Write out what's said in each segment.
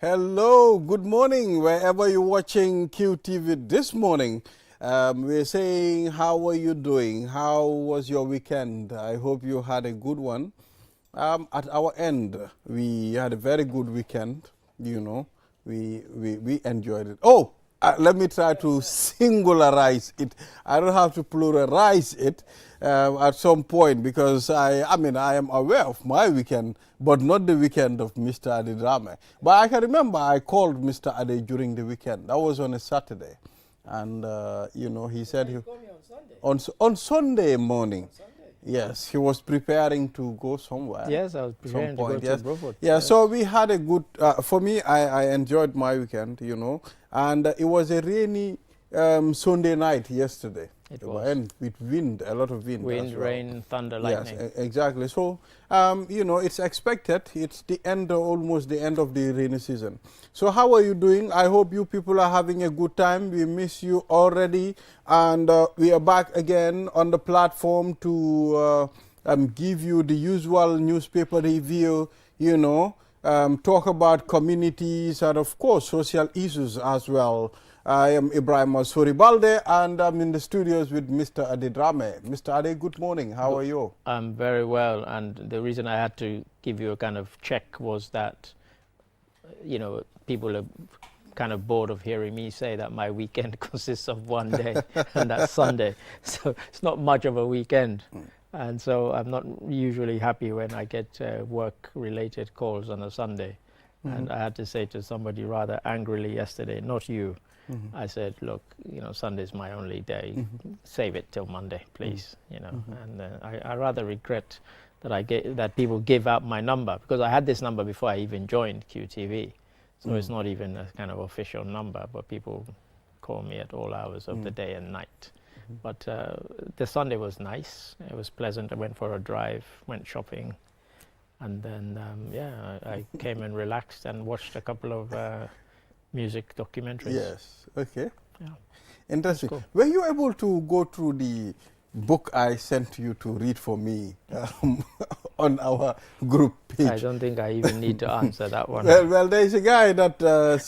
Hello, good morning, wherever you're watching QTV this morning. We're saying, how are you doing? How was your weekend? I hope you had a good one. At our end, we had a very good weekend. You know, we enjoyed it. Oh, let me try to singularize it. I don't have to pluralize it at some point because I am aware of my weekend, but not the weekend of Mr. Adedrame. But I can remember I called Mr. Ade during the weekend. That was on a Saturday. And, he said he, on Sunday morning. Yes, he was preparing to go somewhere. Yes, I was preparing to go to Bruford. Yeah, yes. So we had a good, for me, I enjoyed my weekend, and it was a rainy Sunday night yesterday. It was. And with wind, a lot of wind. Wind, rain, thunder, lightning. Yes, exactly. So, it's expected. It's the end, almost the end of the rainy season. So how are you doing? I hope you people are having a good time. We miss you already. And we are back again on the platform to give you the usual newspaper review, talk about communities and, of course, social issues as well. I am Ibrahim Soribalde, and I'm in the studios with Mr. Adedrame. Mr. Ade, good morning. How are you? I'm very well, and the reason I had to give you a kind of check was that, people are kind of bored of hearing me say that my weekend consists of one day, and that's Sunday. So it's not much of a weekend. And so I'm not usually happy when I get work-related calls on a Sunday. And I had to say to somebody rather angrily yesterday, not you, I said, look, Sunday's my only day. Save it till Monday, please. And I rather regret that that people give out my number, because I had this number before I even joined QTV. So it's not even a kind of official number, but people call me at all hours of the day and night. But the Sunday was nice. It was pleasant. I went for a drive, went shopping. And then, I came and relaxed and watched a couple of music documentaries. Yes, okay. Yeah. Interesting. Cool. Were you able to go through the book I sent you to read for me on our group page? I don't think I even need to answer that one. Well, there is a guy that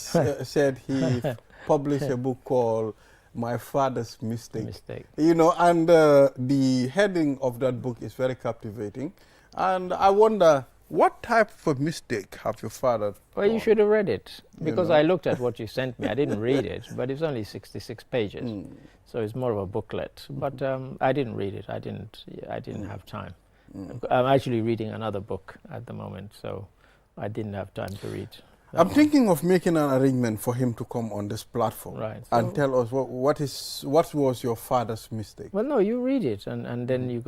said he published a book called My Father's Mistake. And the heading of that book is very captivating. And I wonder, what type of mistake have your father Well, you should have read it, because I looked at what you sent me. I didn't read it, but it's only 66 pages, so it's more of a booklet. But I didn't read it. I didn't have time. I'm actually reading another book at the moment, so I didn't have time to read. I'm thinking of making an arrangement for him to come on this platform and tell us what was your father's mistake. Well, no, you read it, and then you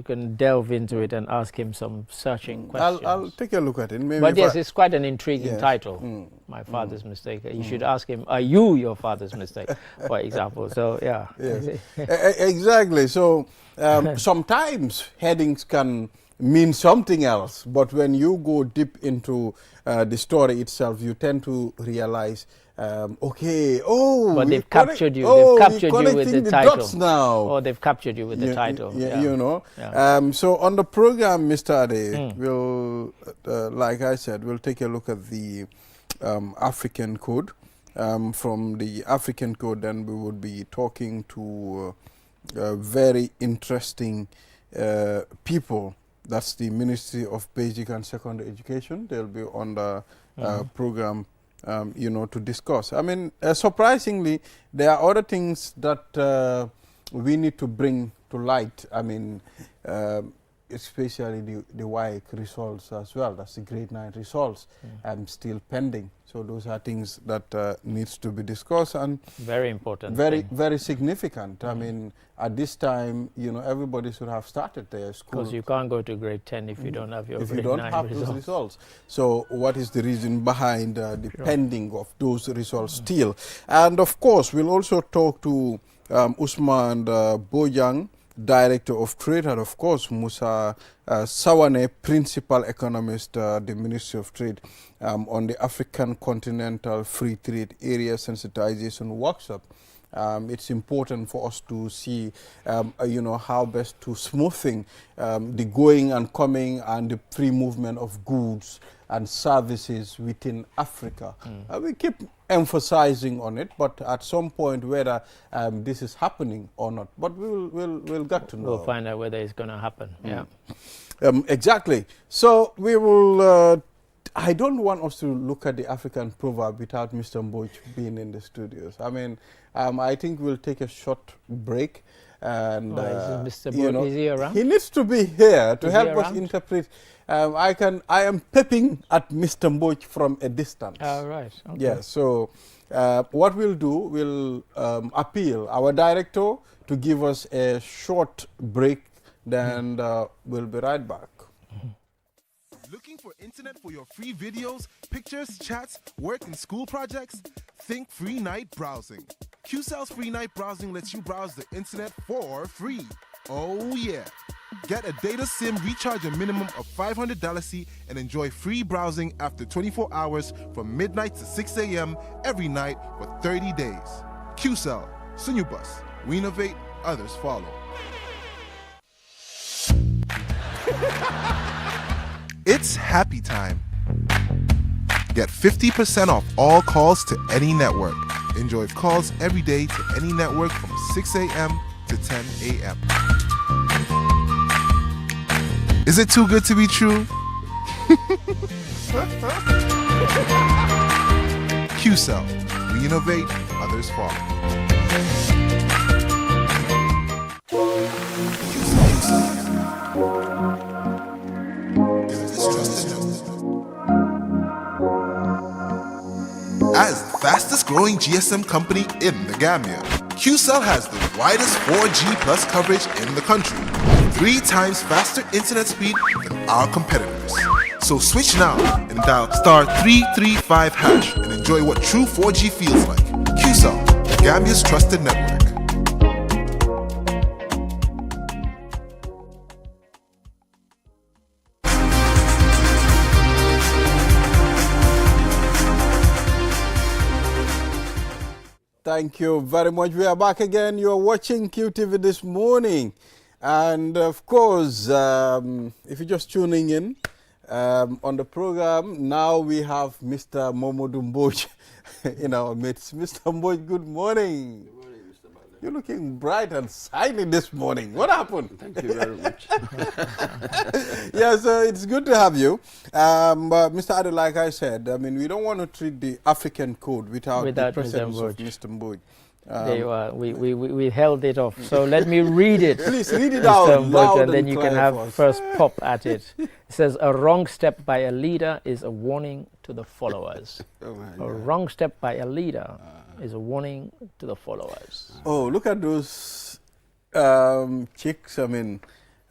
can delve into it and ask him some searching questions. I'll take a look at it. Maybe but yes, it's quite an intriguing title. My father's mistake. You should ask him, are you your father's mistake, for example? So yeah. Yes. Exactly. So sometimes headings can mean something else, but when you go deep into the story itself, you tend to realize, but they've captured you. They've captured you with the title. Dots now. Or they've captured you with the title. So on the program, Mr. Ade, we'll, like I said, we'll take a look at the African code. From the African code, then we would be talking to very interesting people. That's the Ministry of Basic and Secondary Education. They'll be on the program, to discuss. I mean, surprisingly, there are other things that we need to bring to light. I mean, especially the WAEC results as well. That's the grade 9 results. Still pending. So those are things that needs to be discussed, and very important. Very significant. I mean, at this time, everybody should have started their school. Because you can't go to grade 10 if you don't have your grade 9 results. If you don't have those results. So what is the reason behind the pending of those results still? And of course, we'll also talk to Usman Bojang, Director of Trade, and of course Musa Sawane, Principal Economist, the Ministry of Trade, on the African Continental Free Trade Area Sensitization Workshop It's important for us to see, you know, how best to smoothing the going and coming and the free movement of goods and services within Africa. We keep emphasizing on it, but at some point whether this is happening or not. But we'll get to know. We'll find out whether it's going to happen. Yeah. Exactly. So we will. I don't want us to look at the African proverb without Mr. Mboj being in the studios. I mean, I think we'll take a short break. And Mr. you Mboj, know, is he around? he needs to be here to Is help he us around? interpret. I am peeping at Mr. Mboj from a distance. Oh, right. Okay. Yeah. So what we'll do, we'll appeal our director to give us a short break. Then we'll be right back. Looking for internet for your free videos, pictures, chats, work, and school projects? Think free night browsing. QCell's free night browsing lets you browse the internet for free. Oh yeah. Get a data SIM, recharge a minimum of $500 C, and enjoy free browsing after 24 hours from midnight to 6 a.m. every night for 30 days. QCell, Sunubus. We innovate, others follow. It's happy time. Get 50% off all calls to any network. Enjoy calls every day to any network from 6 a.m. to 10 a.m. Is it too good to be true? QCell. We innovate, others follow. As the fastest growing GSM company in the Gambia, QCell has the widest 4G plus coverage in the country, 3 times faster internet speed than our competitors. So switch now and dial *335# and enjoy what true 4G feels like. QCell, Gambia's trusted network. Thank you very much. We are back again. You are watching QTV this morning. And of course, if you're just tuning in on the program, now we have Mr. Momodu Mboj in our midst. Mr. Mboj, good morning. Good morning, Mr. Bale. You're looking bright and shiny this morning. What happened? Thank you very much. Yeah, so it's good to have you. But Mr. Adu, like I said, I mean, we don't want to treat the African code without the Mr. presence Mboj. of Mr. Mboj. There you are. We held it off. So let me read it. Please read it Mr. out Mboj, loud and then you can clear have for us. first pop at it. It says, a wrong step by a leader is a warning to the followers. Oh my A God. wrong step by a leader is a warning to the followers. Oh, look at those chicks. I mean,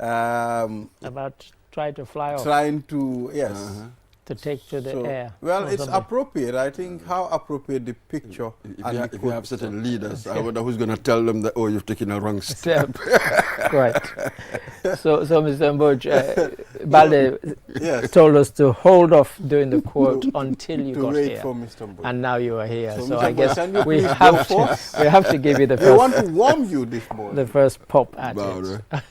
About try to fly off, trying to, yes. to take to the So, air. well, or it's something. appropriate. I think how appropriate the picture. and the If you quote. have certain leaders, I wonder who's going to tell them that, oh, you've taken a wrong step. Step. Right. So Mr. Mboj, Balde Yes. told us to hold off doing the quote until you To got wait here. for Mr. Mboj. And now you are here. So So Mr. I Mboj, guess can you we please have go to, first? we have to give you the We want first, to warm you this morning. the first pop at Bowder. it.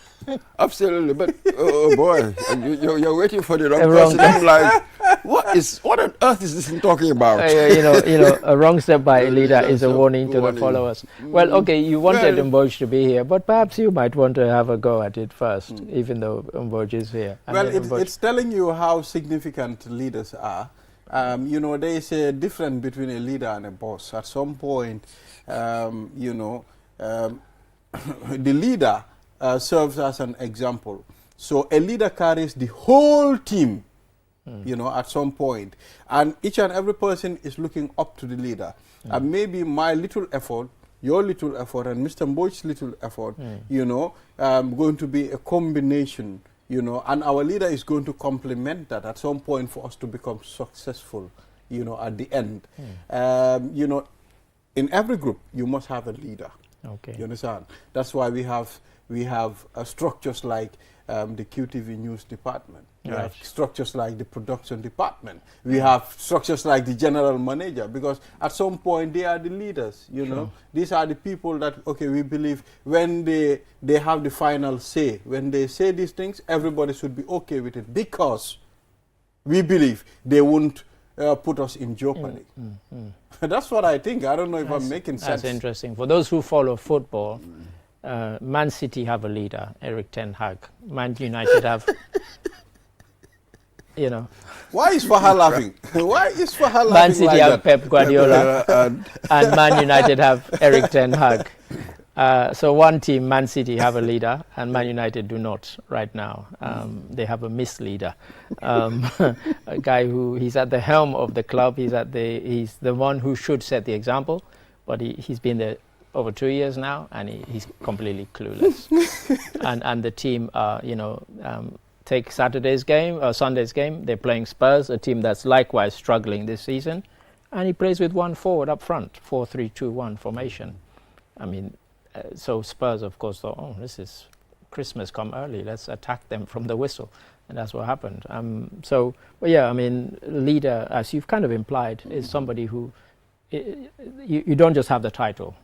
Absolutely, but oh boy, and you're waiting for the wrong The wrong person. I'm like, what on earth is this thing talking about? You know, a wrong step by a leader Yeah, is a so warning to the warning. followers. Well, okay, you wanted Well- Mboj to be here, but perhaps you might want to have a go at it first, even though Mboj is here. And Well, then Mboj- it's telling you how significant leaders are. You know, there is a difference between a leader and a boss. At some point, you know, the leader serves as an example. So a leader carries the whole team, you know, at some point. And each and every person is looking up to the leader. And maybe my little effort, your little effort, and Mr. Mboj's little effort, you know, going to be a combination, you know, and our leader is going to complement that at some point for us to become successful, you know, at the end. You know, in every group, you must have a leader. okay. You understand? That's why we have structures like the QTV News Department. We Right. have structures like the production department. We have structures like the general manager, because at some point they are the leaders, you know. These are the people that, okay, we believe when they have the final say. When they say these things, everybody should be okay with it, because we believe they won't put us in jeopardy. That's what I think. I don't know if I'm making sense. That's interesting. For those who follow football, Man City have a leader, Eric Ten Hag. Man United have, you know, Why is Fahal laughing? Why is Fahal laughing Man City like have that? Pep Guardiola, and Man United have Eric Ten Hag. So one team, Man City, have a leader, and Man United do not right now. They have a misleader, a guy who he's at the helm of the club. He's the one who should set the example, but he's been there over 2 years now, and he's completely clueless. and the team, take Saturday's game or Sunday's game. They're playing Spurs, a team that's likewise struggling this season, and he plays with one forward up front, 4-3-2-1 formation. I mean. So Spurs, of course, thought, oh, this is Christmas come early. Let's attack them from the whistle. And that's what happened. But yeah, I mean, leader, as you've kind of implied, is somebody who, you don't just have the title.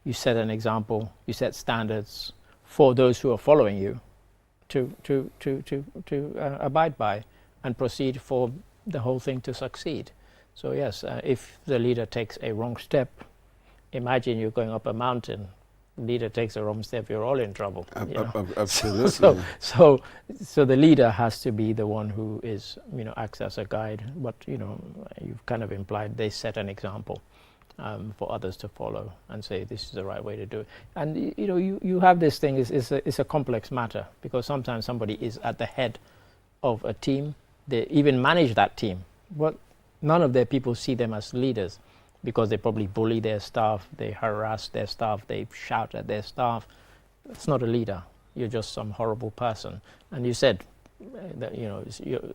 You set an example, you set standards for those who are following you to abide by and proceed for the whole thing to succeed. So yes, if the leader takes a wrong step, imagine you're going up a mountain. Leader takes a wrong step, you're all in trouble. Absolutely. So the leader has to be the one who is, acts as a guide. But you've kind of implied they set an example for others to follow and say this is the right way to do it. And you have this thing. It's a complex matter, because sometimes somebody is at the head of a team. They even manage that team, but none of their people see them as leaders, because they probably bully their staff, they harass their staff, they shout at their staff. It's not a leader. You're just some horrible person. And you said that you're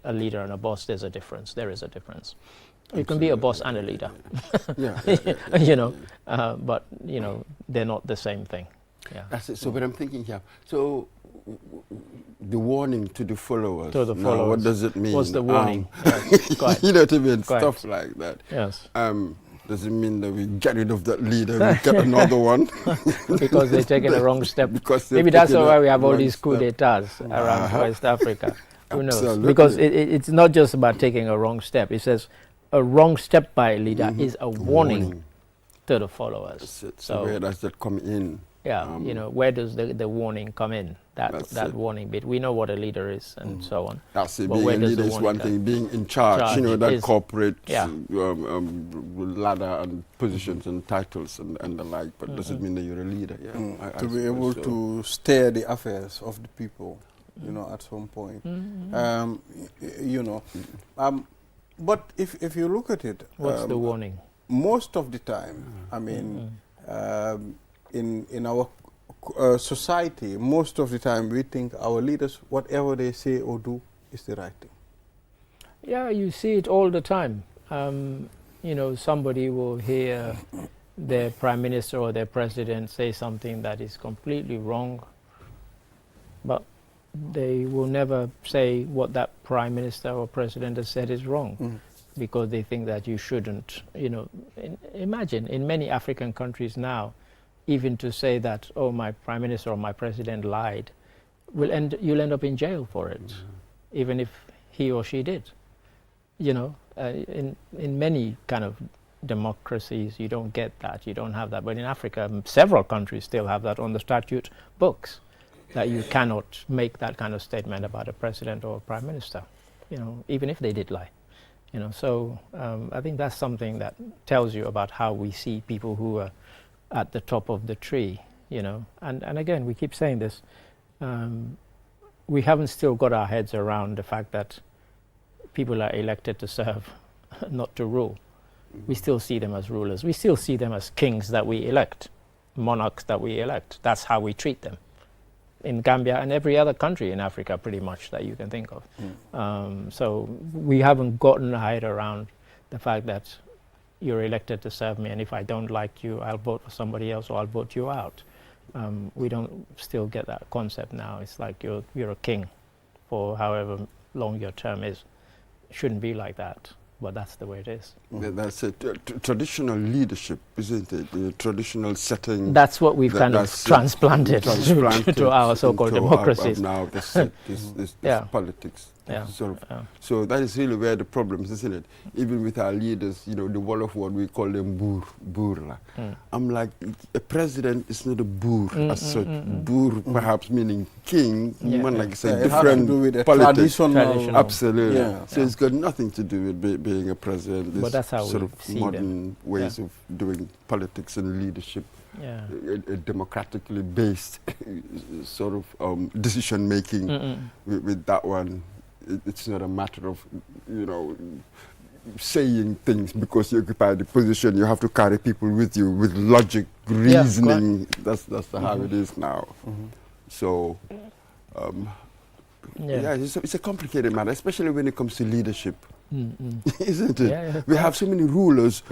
a leader and a boss. There's a difference. There is a difference. You can be a boss and a leader. But they're not the same thing. Yeah. That's it. So what I'm thinking here. So the warning to the followers. To the now, followers. what does it mean? What's the warning? You know what I mean? Quite. Stuff like that. Yes. Does it mean that we get rid of that leader, we get another one? Because they've taken a wrong step. Because Maybe that's taken why a we have all wrong these coup step. d'etats around West Africa. Who knows? Absolutely. Because it's not just about taking a wrong step. It says a wrong step by a leader is a warning to the followers. That's it. So So where does that come in? yeah, where does the warning come in? That's That it. warning bit. We know what a leader is and so on. That's it. But Being where a does leader the is warning one come? thing. Being in charge, Charge that is- corporate yeah. ladder and positions and titles and the like, but does it mean that you're a leader? Yeah. I To be suppose able so. to steer the affairs of the people, at some point. But if you look at it, What's the warning? most of the time, I mean, in our society, most of the time we think our leaders, whatever they say or do, is the right thing. Yeah, you see it all the time. Somebody will hear their prime minister or their president say something that is completely wrong, but they will never say what that prime minister or president has said is wrong, because they think that you shouldn't. Imagine in many African countries now, even to say that, oh, my prime minister or my president lied, you'll end up in jail for it, even if he or she did. In many kind of democracies, you don't get that, you don't have that. But in Africa, several countries still have that on the statute books, that you cannot make that kind of statement about a president or a prime minister, even if they did lie. So I think that's something that tells you about how we see people who are at the top of the tree, And again, we keep saying this, we haven't still got our heads around the fact that people are elected to serve, not to rule. We still see them as rulers. We still see them as kings that we elect, monarchs that we elect. That's how we treat them. In Gambia and every other country in Africa, pretty much, that you can think of. So we haven't gotten our head around the fact that you're elected to serve me, and if I don't like you, I'll vote for somebody else or I'll vote you out. We don't still get that concept now. It's like you're a king for however long your term is. It shouldn't be like that, but that's the way it is. That's it. Traditional leadership, isn't it? The traditional setting. That's what we've kind of transplanted to our so-called democracies. Now this politics. Yeah. So that is really where the problem is, isn't it? Even with our leaders, the Wolof word, we call them burla. I'm like, a president is not a boor as such. Boor perhaps meaning king, like it's a different to do with politics. traditional. Absolutely. Yeah. So it's got nothing to do with being a president. This but that's how sort we of see modern ways of doing politics and leadership. Yeah. A democratically based sort of decision making with that one. It's not a matter of, saying things because you occupy the position. You have to carry people with you with logic, reasoning. That's how it is now. So, it's a complicated matter, especially when it comes to leadership. Isn't it? Yeah, we have so many rulers,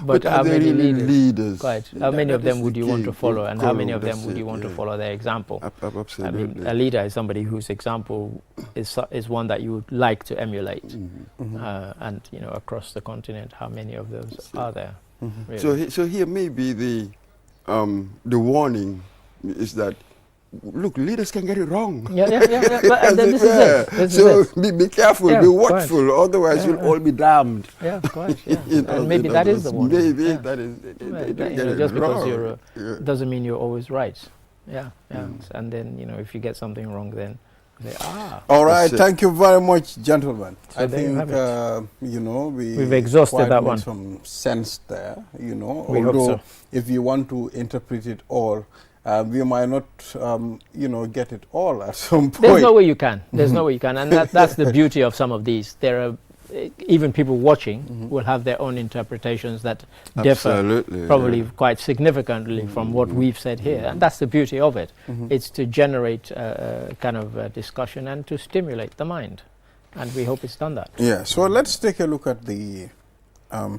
but are how they many really leaders? leaders? How many of That them is would the you want key. to follow, and how many of them That's would you it, want to follow their example? Absolutely. I mean, a leader is somebody whose example is one that you would like to emulate, and across the continent, how many of those are there? Really? So here maybe the warning is that, look, leaders can get it wrong. Yeah. But this is it. Be careful, be watchful, otherwise you'll all be damned. Yeah, quite. Yeah. And maybe that is the one. Maybe that is. They don't get it just because wrong. you're doesn't mean you're always right. Yeah. And then if you get something wrong, then they All right, thank you very much, gentlemen. So I think we've exhausted that one. Some sense there, We hope although so. if you want to interpret it all, we might not, get it all at some point. There's no way you can. There's no way you can, and that's the beauty of some of these. There are even people watching will have their own interpretations that differ probably quite significantly from what we've said here, and that's the beauty of it. It's to generate a kind of discussion and to stimulate the mind, and we hope it's done that. Yeah. So let's take a look at the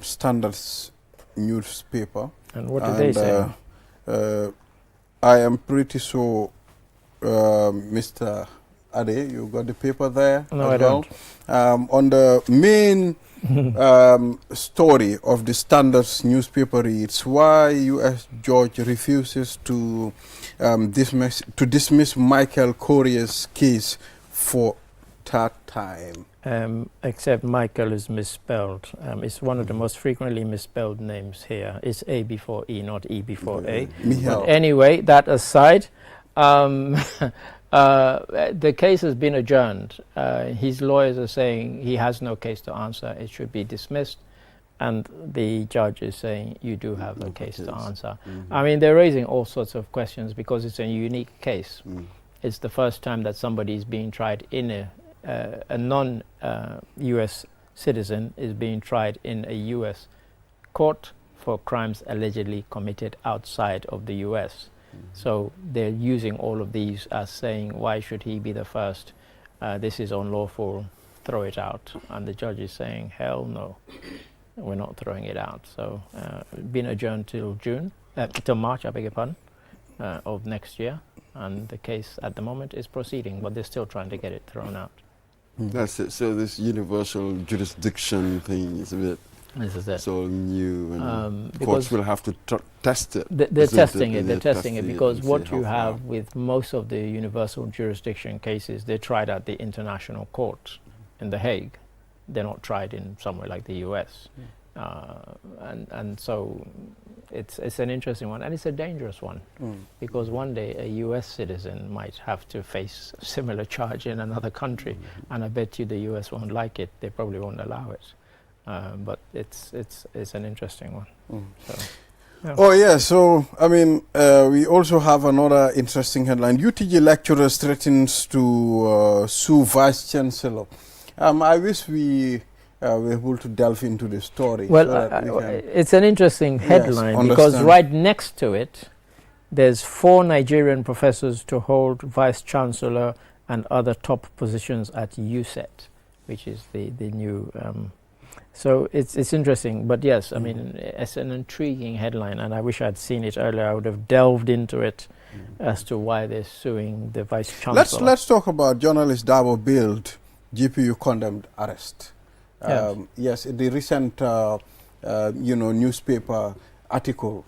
Standards newspaper. And what do they say? I am pretty sure, Mr. Ade, you got the paper there? No, I don't. On the main story of the Standards newspaper reads, why U.S. judge refuses to dismiss Michael Corrier's case for third time. Except Michael is misspelled. It's one of the most frequently misspelled names here. It's A before E, not E before A. But anyway, that aside, the case has been adjourned. His lawyers are saying he has no case to answer. It should be dismissed. And the judge is saying you do have a case to answer. I mean, they're raising all sorts of questions because it's a unique case. It's the first time that somebody is being tried in a non-U.S. citizen is being tried in a U.S. court for crimes allegedly committed outside of the U.S. So they're using all of these as saying, why should he be the first? This is unlawful, throw it out. And the judge is saying, hell no, we're not throwing it out. So been adjourned till March, I beg your pardon, of next year. And the case at the moment is proceeding, but they're still trying to get it thrown out. That's it. So this universal jurisdiction thing is a bit. This is it. It's all new, and courts will have to test it. They're testing it. They're testing it because what you have with most of the universal jurisdiction cases, they're tried at the International Court in The Hague. They're not tried in somewhere like the U.S. And so it's an interesting one, and it's a dangerous one because one day a U.S. citizen might have to face a similar charge in another country, and I bet you the U.S. won't like it. They probably won't allow it. But it's an interesting one. So, yeah. Oh yeah, so I mean, we also have another interesting headline. UTG lecturers threatens to sue Vice Chancellor. I wish we were able to delve into the story. Well, so it's an interesting headline because right next to it, there's 4 Nigerian professors to hold Vice Chancellor and other top positions at USET, which is the new. So it's interesting, but yes, I mean, it's an intriguing headline, and I wish I'd seen it earlier. I would have delved into it as to why they're suing the Vice Chancellor. Let's talk about journalist Dabo Bild GPU condemned arrest. Yes. Yes, the recent newspaper article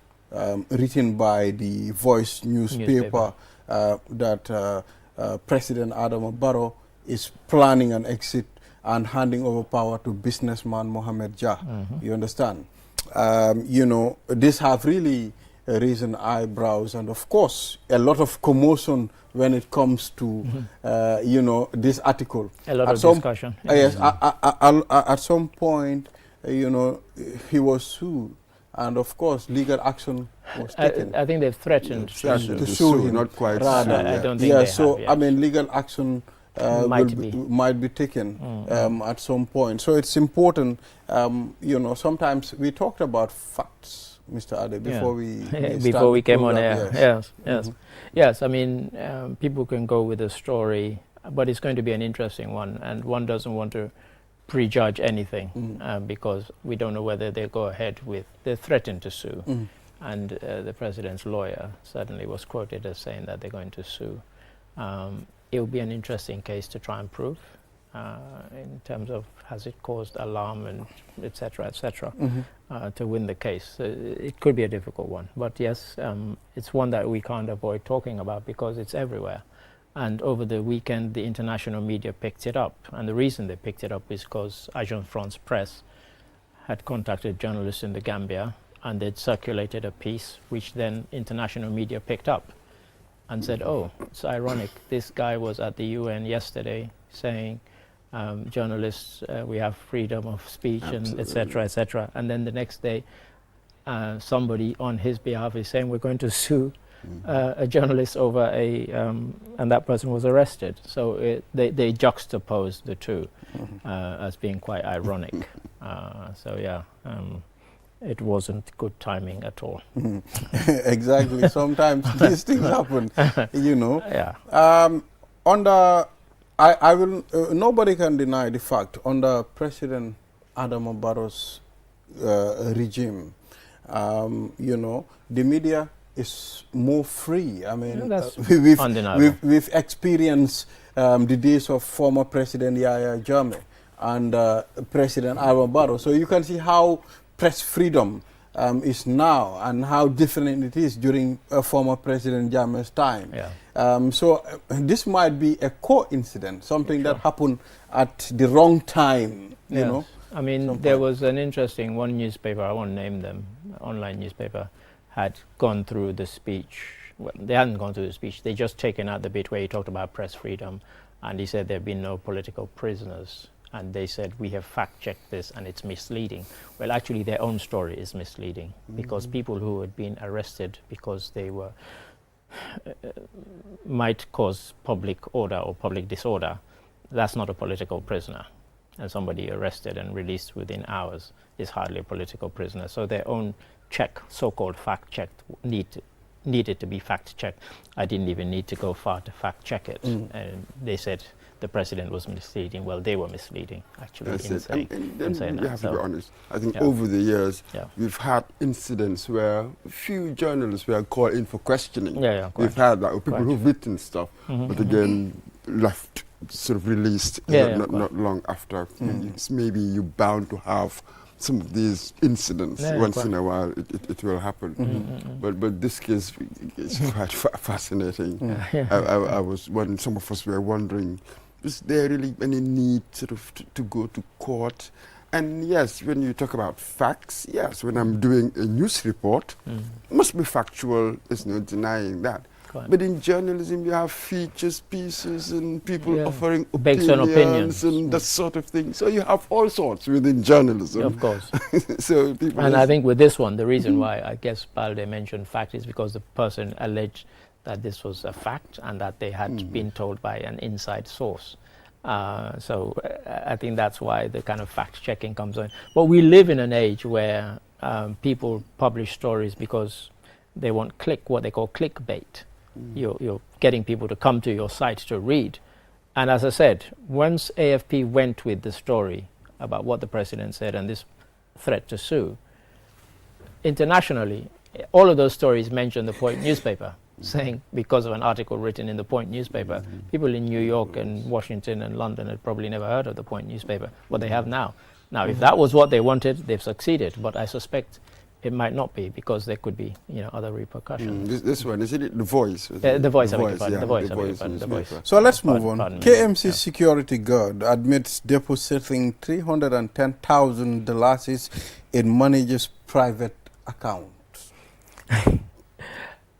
written by the Voice newspaper. That President Adama Barrow is planning an exit and handing over power to businessman Mohamed Jah. You understand? This have really raised eyebrows, and of course a lot of commotion when it comes to this article. A lot of discussion. Yes, at some point, he was sued, and of course legal action was taken. I think they've threatened to sue him. Not quite. I don't think Yeah, they so have yet. I mean, legal action might be taken at some point. So it's important. Sometimes we talked about facts, Mr. Ade, before we came on air. Yes. Yes. I mean, people can go with a story, but it's going to be an interesting one, and one doesn't want to prejudge anything because we don't know whether they'll go ahead with. They're threatened to sue, and the president's lawyer certainly was quoted as saying that they're going to sue. It will be an interesting case to try and prove in terms of has it caused alarm and et cetera, to win the case. It could be a difficult one, but yes, it's one that we can't avoid talking about because it's everywhere. And over the weekend, the international media picked it up. And the reason they picked it up is because Agence France Presse had contacted journalists in the Gambia, and they'd circulated a piece which then international media picked up and said, oh, it's ironic. This guy was at the UN yesterday saying, journalists, we have freedom of speech, and et cetera. And then the next day, somebody on his behalf is saying, we're going to sue a journalist over and that person was arrested. So they juxtaposed the two as being quite ironic. It wasn't good timing at all. Exactly. Sometimes these things happen, Yeah. I will. Nobody can deny the fact under President Adama Barrow's regime, the media is more free. I mean, we've experienced the days of former President Yahya Jammeh and President Adama Barrow. So you can see how press freedom is now and how different it is during former President Jammeh's time. Yeah. So this might be a coincidence, something that happened at the wrong time, you know. I mean, there was an interesting one newspaper, I won't name them, online newspaper, had gone through the speech. Well, they hadn't gone through the speech, they just taken out the bit where he talked about press freedom, and he said there have been no political prisoners. And they said, we have fact-checked this and it's misleading. Well, actually, their own story is misleading because people who had been arrested because they were might cause public order or public disorder, that's not a political prisoner. And somebody arrested and released within hours is hardly a political prisoner. So their own check, so-called fact-check, needed to be fact-checked. I didn't even need to go far to fact-check it. And they said the president was misleading. Well, they were misleading, actually. And you have to be honest. I think over the years, we've had incidents where a few journalists were called in for questioning. We've had that, people who've written stuff, but again, left, sort of released not long after. Maybe you're bound to have some of these incidents once in a while. It will happen. But this case is quite fascinating. I was when some of us were wondering, is there really any need sort of to go to court? And yes, when you talk about facts, yes, when I'm doing a news report, it must be factual. There's no denying that. But in journalism, you have features, pieces, and people offering opinions and that sort of thing. So you have all sorts within journalism. Of course. So and I think with this one, the reason why I guess Balde mentioned fact is because the person alleged that this was a fact and that they had been told by an inside source. So I think that's why the kind of fact-checking comes in. But we live in an age where people publish stories because they want what they call clickbait. You're getting people to come to your site to read. And as I said, once AFP went with the story about what the president said and this threat to sue, internationally, all of those stories mention the Point newspaper. saying, because of an article written in the Point newspaper. People in New York and Washington and London had probably never heard of the Point newspaper, but they have now. Now, if that was what they wanted, they've succeeded, but I suspect it might not be, because there could be, other repercussions. This one, isn't it The Voice? The Voice, I beg your yeah, pardon, The Voice, I beg your pardon, The Voice. newspaper. So let's move on. Pardon me. KMC Yeah. security guard admits depositing $310,000 in manager's private account.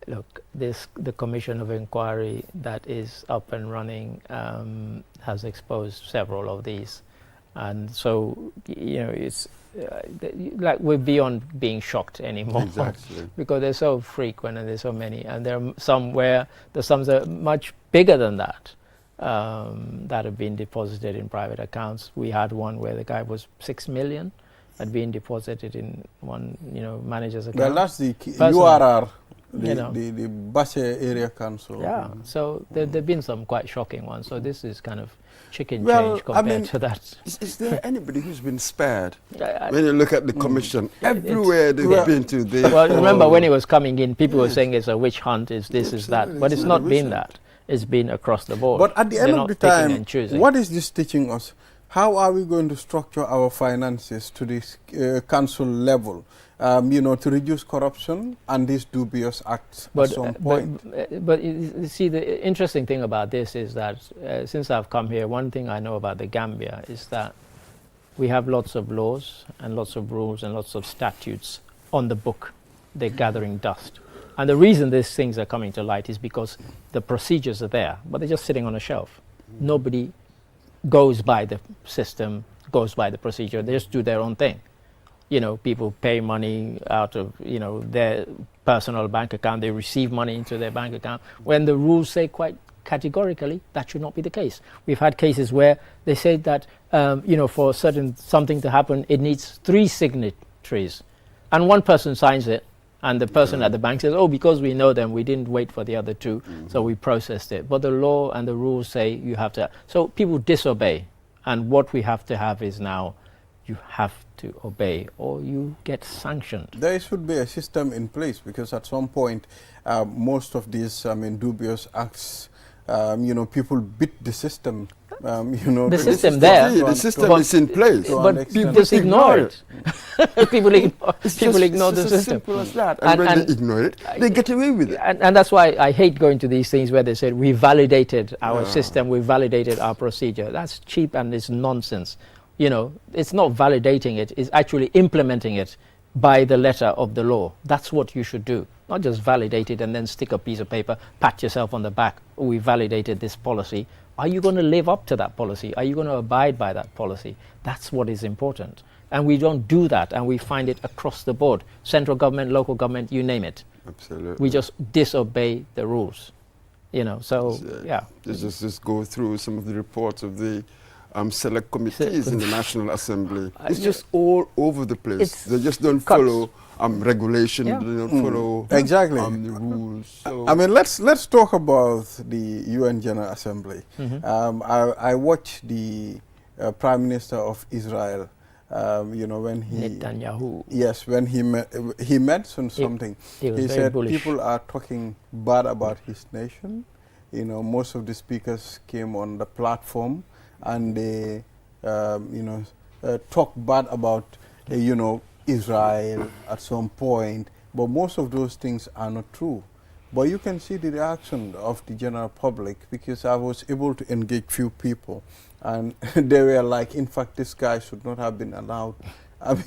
Look, the commission of inquiry that is up and running has exposed several of these, and so it's like we're beyond being shocked anymore. Exactly. Because they're so frequent and there's so many, and there are some where the sums are much bigger than that that have been deposited in private accounts. We had one where the guy was 6 million had been deposited in one manager's account. Well, that's the Personal. URR, You know. the Bashe Area Council. Yeah, so there've been some quite shocking ones. So this is kind of chicken Well, change I compared mean, to that. Is there anybody who's been spared? I- When you look at the commission, everywhere they've been to, they Well, remember when it was coming in, people were saying it's a witch hunt, is this, is that, Absolutely, but it's it's not not a been witch that. It's been across the board. But at the They're end not of the picking time, and choosing. what is this teaching us? How are we going to structure our finances to this council level, to reduce corruption and these dubious acts at some point? But you see, the interesting thing about this is that since I've come here, one thing I know about the Gambia is that we have lots of laws and lots of rules and lots of statutes on the book. They're gathering dust. And the reason these things are coming to light is because the procedures are there, but they're just sitting on a shelf. Nobody goes by the system, goes by the procedure. They just do their own thing. People pay money out of, their personal bank account. They receive money into their bank account when the rules say quite categorically that should not be the case. We've had cases where they say that, for something to happen, it needs 3 signatories, and one person signs it, and the person at the bank says, oh, because we know them, we didn't wait for the other 2, so we processed it. But the law and the rules say you have to. So people disobey, and what we have to have is now you have to obey or you get sanctioned. There should be a system in place, because at some point, most of these, dubious acts, people beat the system. The system there, the system is in place. but people People just ignore it. people ignore the It's as system. simple as that. And when they ignore it, they get away with it. And that's why I hate going to these things where they said we validated our system, we validated our procedure. That's cheap and it's nonsense. It's not validating it, it's actually implementing it by the letter of the law. That's what you should do. Not just validate it and then stick a piece of paper, pat yourself on the back, oh, we validated this policy. Are you going to live up to that policy? Are you going to abide by that policy? That's what is important. And we don't do that, and we find it across the board. Central government, local government, you name it. Absolutely. We just disobey the rules. So, yeah. Just go through some of the reports of the select committees in the National Assembly. It's just all over the place. They just don't follow regulation, Yeah. they don't follow Exactly. the rules. So let's talk about the UN General Assembly. Mm-hmm. I watched the Prime Minister of Israel, when he Netanyahu. Yes, when he mentioned something. He was very said bullish. people are talking bad about his nation. Most of the speakers came on the platform and they, talk bad about, Israel at some point. But most of those things are not true. But you can see the reaction of the general public, because I was able to engage few people, and they were like, in fact, this guy should not have been allowed,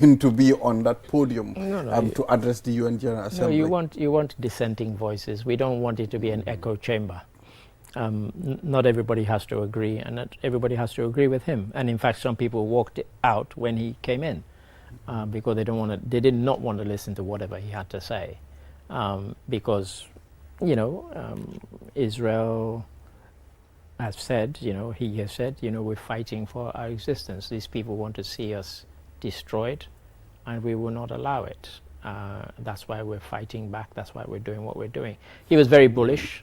to be on that podium to address the UN General Assembly. No, you want dissenting voices. We don't want it to be an echo chamber. Not everybody has to agree, and not everybody has to agree with him. And in fact, some people walked out when he came in because they did not want to listen to whatever he had to say, because Israel has said, he has said, we're fighting for our existence. These people want to see us destroyed, and we will not allow it. That's why we're fighting back. That's why we're doing what we're doing. He was very bullish.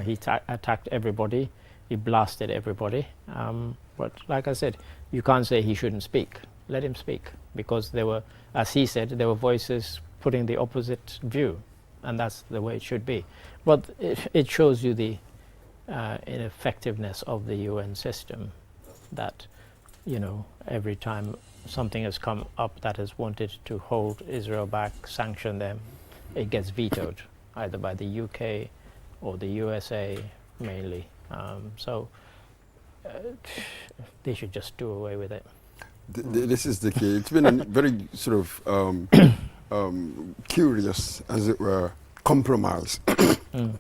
He attacked everybody. He blasted everybody. But like I said, you can't say he shouldn't speak. Let him speak, because there were, as he said, there were voices putting the opposite view. and that's the way it should be. But it shows you the ineffectiveness of the UN system, that, you know, every time something has come up that has wanted to hold Israel back, sanction them, it gets vetoed either by the UK or the USA mainly. So they should just do away with it. This is the key. It's been a very sort of curious, as it were, compromise.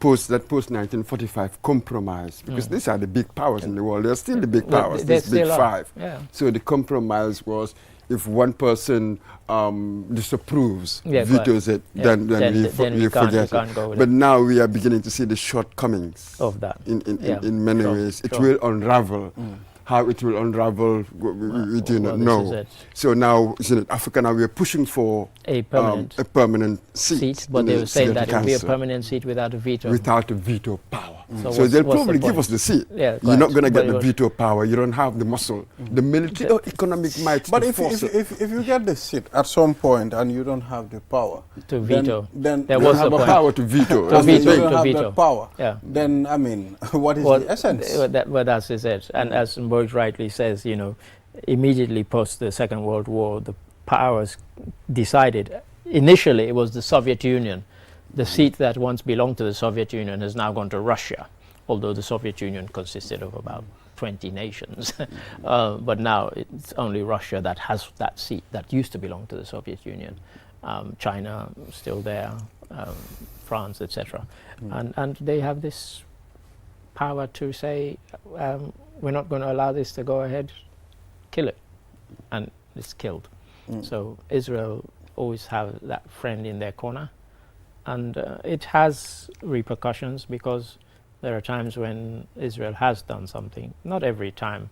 Post 1945 compromise, because these are the big powers in the world. They're still the big powers, these big five. Yeah. So the compromise was, if one person disapproves, vetoes it, then we forget it. But now we are beginning to see the shortcomings of that. In many ways. It will unravel. How it will unravel, we do not know. So now, Africa, now we are pushing for a permanent seat. But they were saying that it will be a permanent seat without a veto. Without a veto power. So they'll probably give us the seat. Yeah, you're not going to get the veto power. You don't have the muscle, the military or economic might. But if you get the seat at some point and you don't have the power to veto, then there was the power to veto. You don't have the power. Yeah. Then I mean, what is the essence? Well, that's it. And as Mboj rightly says, you know, immediately post the Second World War, the powers decided. Initially, it was the Soviet Union. The seat that once belonged to the Soviet Union has now gone to Russia, although the Soviet Union consisted of about 20 nations. But now it's only Russia that has that seat that used to belong to the Soviet Union. China still there, France, etc. And they have this power to say, we're not going to allow this to go ahead, kill it. And it's killed. So Israel always have that friend in their corner. And it has repercussions, because there are times when Israel has done something, not every time,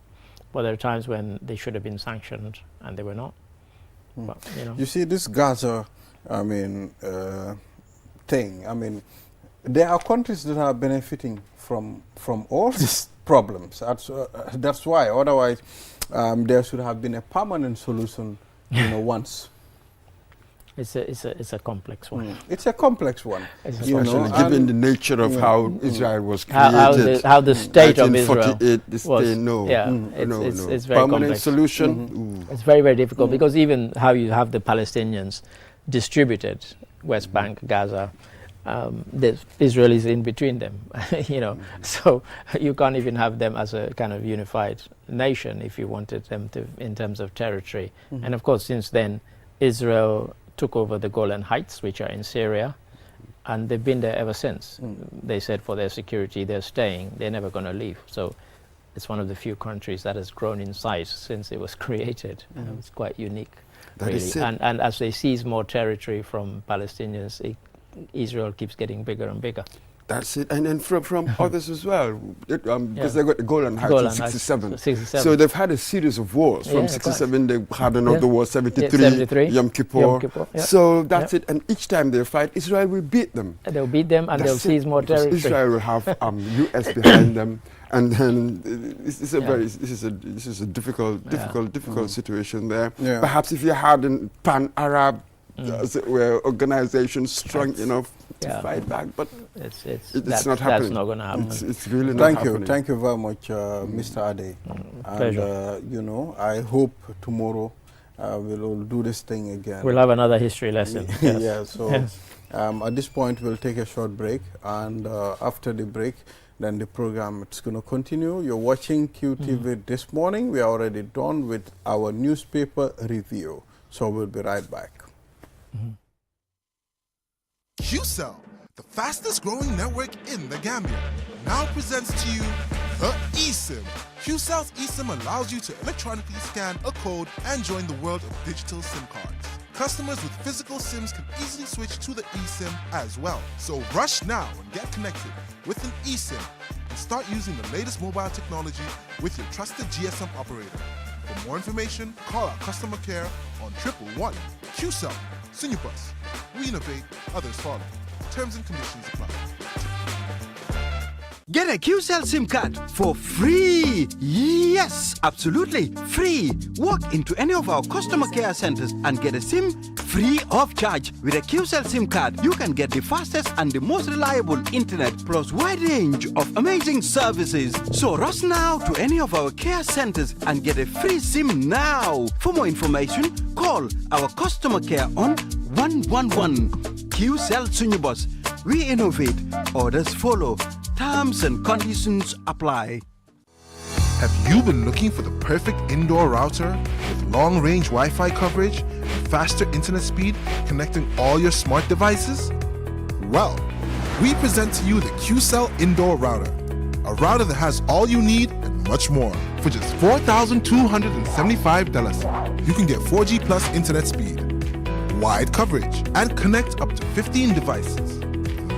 but there are times when they should have been sanctioned and they were not. But, you know. You see, this Gaza, I mean, thing, I mean, there are countries that are benefiting from all these problems. That's why, otherwise, there should have been a permanent solution, you know, once. It's a complex one. It's a complex one. Especially given the nature of how Israel was created. How the state of Israel was. It's very permanent complex. Solution. It's very, very difficult, because even how you have the Palestinians distributed, West Bank, Gaza, the Israelis in between them, you know. So you can't even have them as a kind of unified nation if you wanted them to, in terms of territory. And of course, since then, Israel took over the Golan Heights, which are in Syria, and they've been there ever since. They said for their security they're staying, they're never going to leave. So it's one of the few countries that has grown in size since it was created. It's quite unique, really. And as they seize more territory from Palestinians, Israel keeps getting bigger and bigger. That's it, and then from others as well, because they got the Golan Heights in 67. 67. So they've had a series of wars. From 67, they had another war, 73, Yom Kippur. So that's it, and each time they fight, Israel will beat them. They'll beat them, and they'll seize more territory. Israel will have US behind them, and then this is a difficult situation there. Yeah. Perhaps if you had a pan-Arab organization strong enough to fight back, but it's not happening. That's not going to happen. It's really not happening. Thank you very much, Mr. Ade. Pleasure. And, you know, I hope tomorrow we'll all do this thing again. We'll have another history lesson. Yes. Yeah, so at this point we'll take a short break, and after the break, then the program is going to continue. You're watching QTV This Morning. We are already done with our newspaper review, so we'll be right back. QCell, the fastest growing network in the Gambia, now presents to you the eSIM. QCell's eSIM allows you to electronically scan a code and join the world of digital SIM cards. Customers with physical SIMs can easily switch to the eSIM as well. So rush now and get connected with an eSIM and start using the latest mobile technology with your trusted GSM operator. For more information, call our customer care on 111. QCell, Sinubus. We innovate, others follow. Terms and conditions apply. Get a QCell SIM card for free. Yes, absolutely free. Walk into any of our customer care centers and get a SIM free of charge. With a QCell SIM card, you can get the fastest and the most reliable internet plus wide range of amazing services. So rush now to any of our care centers and get a free SIM now. For more information, call our customer care on 111. QCell Sunyubus. We innovate, others follow. Terms and conditions apply. Have you been looking for the perfect indoor router with long-range Wi-Fi coverage and faster internet speed connecting all your smart devices? Well, we present to you the QCell Indoor Router, a router that has all you need and much more. For just $4,275, you can get 4G plus internet speed, wide coverage, and connect up to 15 devices.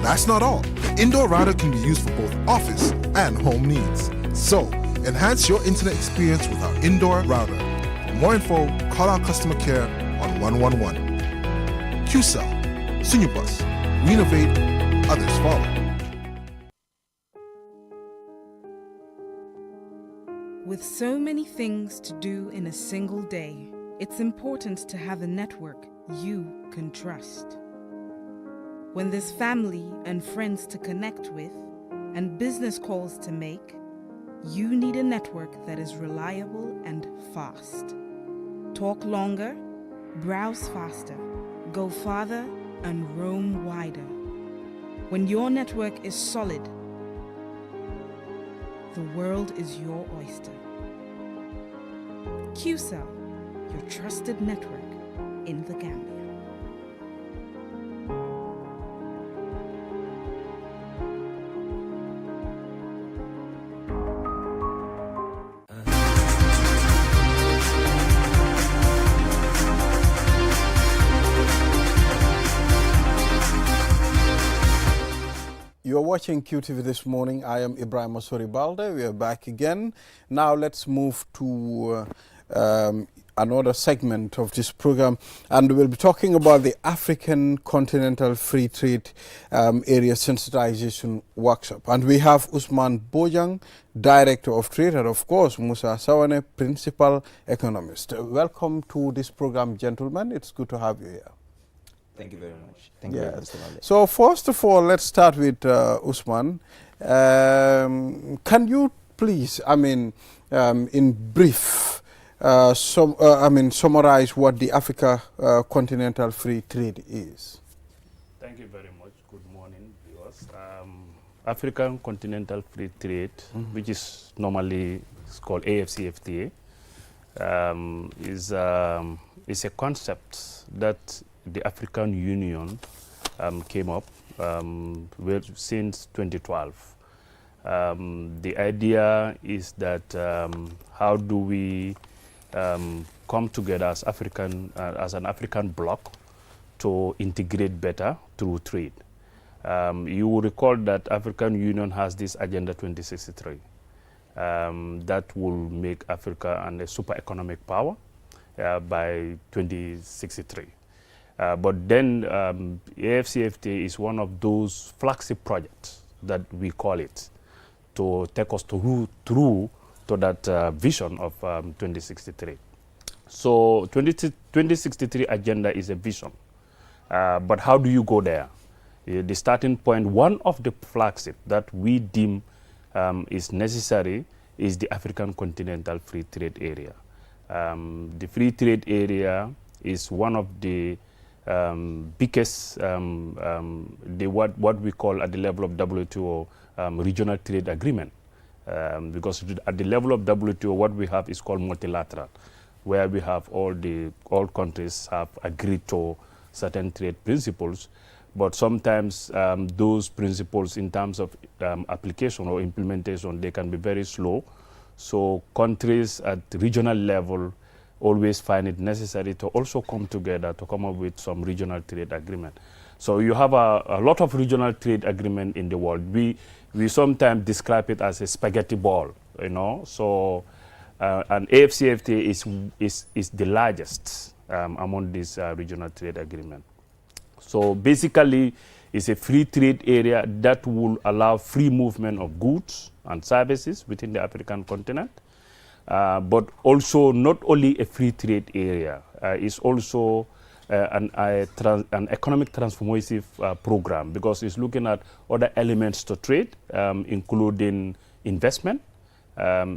That's not all. The indoor router can be used for both office and home needs. So, enhance your internet experience with our indoor router. For more info, call our customer care on 111. QCell, Sunyubus, we innovate, others follow. With so many things to do in a single day, it's important to have a network you can trust. When there's family and friends to connect with and business calls to make, you need a network that is reliable and fast. Talk longer, browse faster, go farther, and roam wider. When your network is solid, the world is your oyster. QCell, your trusted network in the Gambia. You're watching QTV this morning. I am Ibrahim Osori Balde. We are back again. Now let's move to another segment of this program, and we'll be talking about the African Continental Free Trade Area Sensitization Workshop. And we have Usman Bojang, Director of Trade, and of course Musa Sawane, Principal Economist. Welcome to this program, gentlemen. It's good to have you here. Thank you very much. Thank you, Mr. Male. So first of all, let's start with Usman. Can you please, in brief, summarize what the Africa Continental Free Trade is? Thank you very much. Good morning, viewers. African Continental Free Trade, which is normally called AFCFTA, is a concept that the African Union came up since 2012. The idea is that how do we come together as an African bloc to integrate better through trade. You will recall that African Union has this Agenda 2063 that will make Africa a super economic power by 2063. But then AFCFTA is one of those flagship projects that we call it to take us through to that vision of 2063. So 2063 agenda is a vision, but how do you go there? The starting point, one of the flagship that we deem is necessary is the African Continental Free Trade Area. The free trade area is one of the biggest, what we call at the level of WTO regional trade agreement, because at the level of WTO what we have is called multilateral, where we have all countries have agreed to certain trade principles, but sometimes those principles in terms of application or implementation, they can be very slow. So countries at regional level always find it necessary to also come together to come up with some regional trade agreement. So you have a lot of regional trade agreement in the world. We sometimes describe it as a spaghetti ball, you know. So and AFCFTA is the largest among these regional trade agreement. So basically, it's a free trade area that will allow free movement of goods and services within the African continent. But also not only a free trade area, it's also an economic transformative program, because it's looking at other elements to trade, including investment,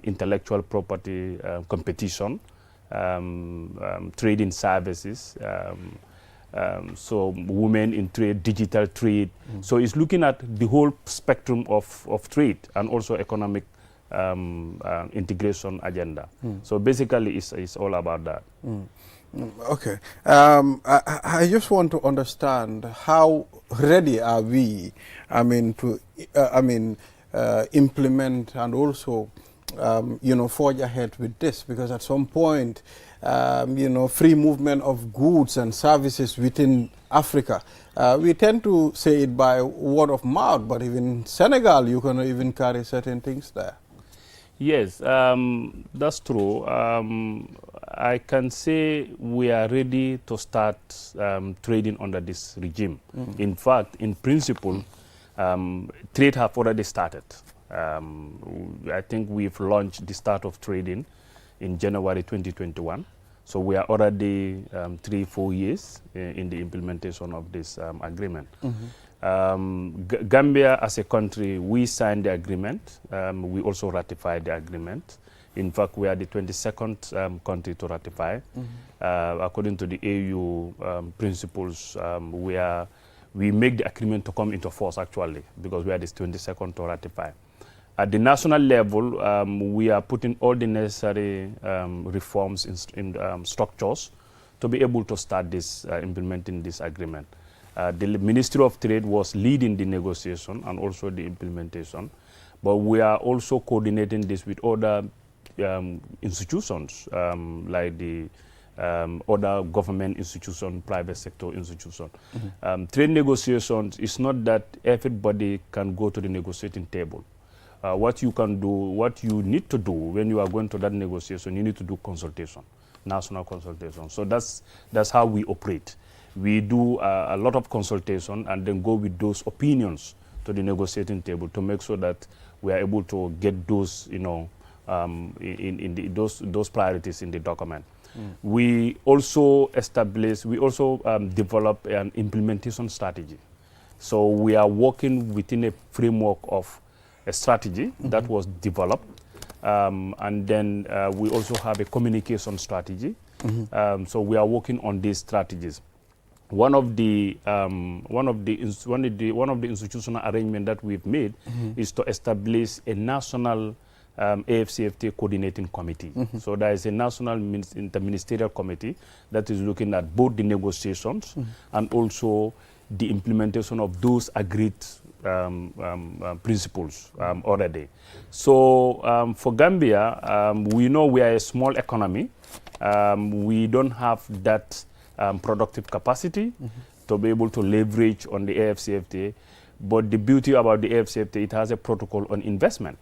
intellectual property, competition, trading services, so women in trade, digital trade. So it's looking at the whole spectrum of trade and also economic integration agenda. So basically it's all about that. Okay. I just want to understand how ready are we, to implement and also forge ahead with this, because at some point, free movement of goods and services within Africa, we tend to say it by word of mouth, but even Senegal, you can even carry certain things there. Yes, that's true. I can say we are ready to start trading under this regime. In fact, in principle, trade have already started. I think we've launched the start of trading in January 2021. So we are already 3-4 years in the implementation of this agreement. Gambia as a country, we signed the agreement. We also ratified the agreement. In fact, we are the 22nd country to ratify. According to the AU principles, we make the agreement to come into force, actually, because we are the 22nd to ratify. At the national level, we are putting all the necessary reforms in structures to be able to start this, implementing this agreement. The Ministry of Trade was leading the negotiation and also the implementation, but we are also coordinating this with other institutions, like the other government institutions, private sector institutions. Trade negotiations, it's not that everybody can go to the negotiating table. What you can do, what you need to do when you are going to that negotiation, you need to do consultation, national consultation. So that's how we operate. We do a lot of consultation and then go with those opinions to the negotiating table to make sure that we are able to get those, those priorities in the document. We also develop an implementation strategy. So we are working within a framework of a strategy that was developed, and then we also have a communication strategy. So we are working on these strategies. One of the institutional arrangement that we've made is to establish a national AFCFTA coordinating committee. So there is a national interministerial committee that is looking at both the negotiations and also the implementation of those agreed principles already. So for Gambia, we know we are a small economy. We don't have that productive capacity to be able to leverage on the AFCFTA. But the beauty about the AFCFTA, it has a protocol on investment.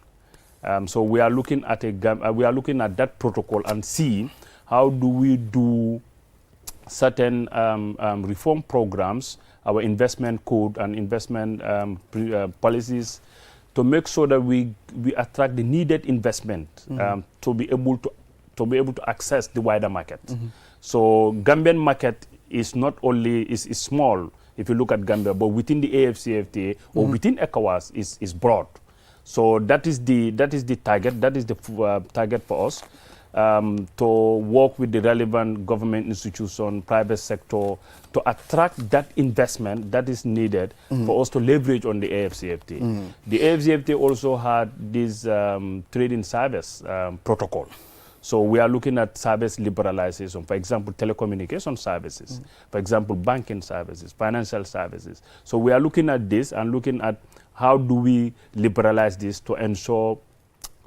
So we are looking at that protocol and see how do we do certain reform programs, our investment code and investment policies, to make sure that we attract the needed investment to be able to access the wider market. So Gambian market is not only is small if you look at Gambia, but within the AFCFTA or within ECOWAS is broad. So that is the target. That is the target for us, to work with the relevant government institution, private sector, to attract that investment that is needed for us to leverage on the AFCFTA. The AFCFTA also had this trading service protocol. So we are looking at service liberalization, for example, telecommunication services, for example, banking services, financial services. So we are looking at this and looking at how do we liberalize this to ensure,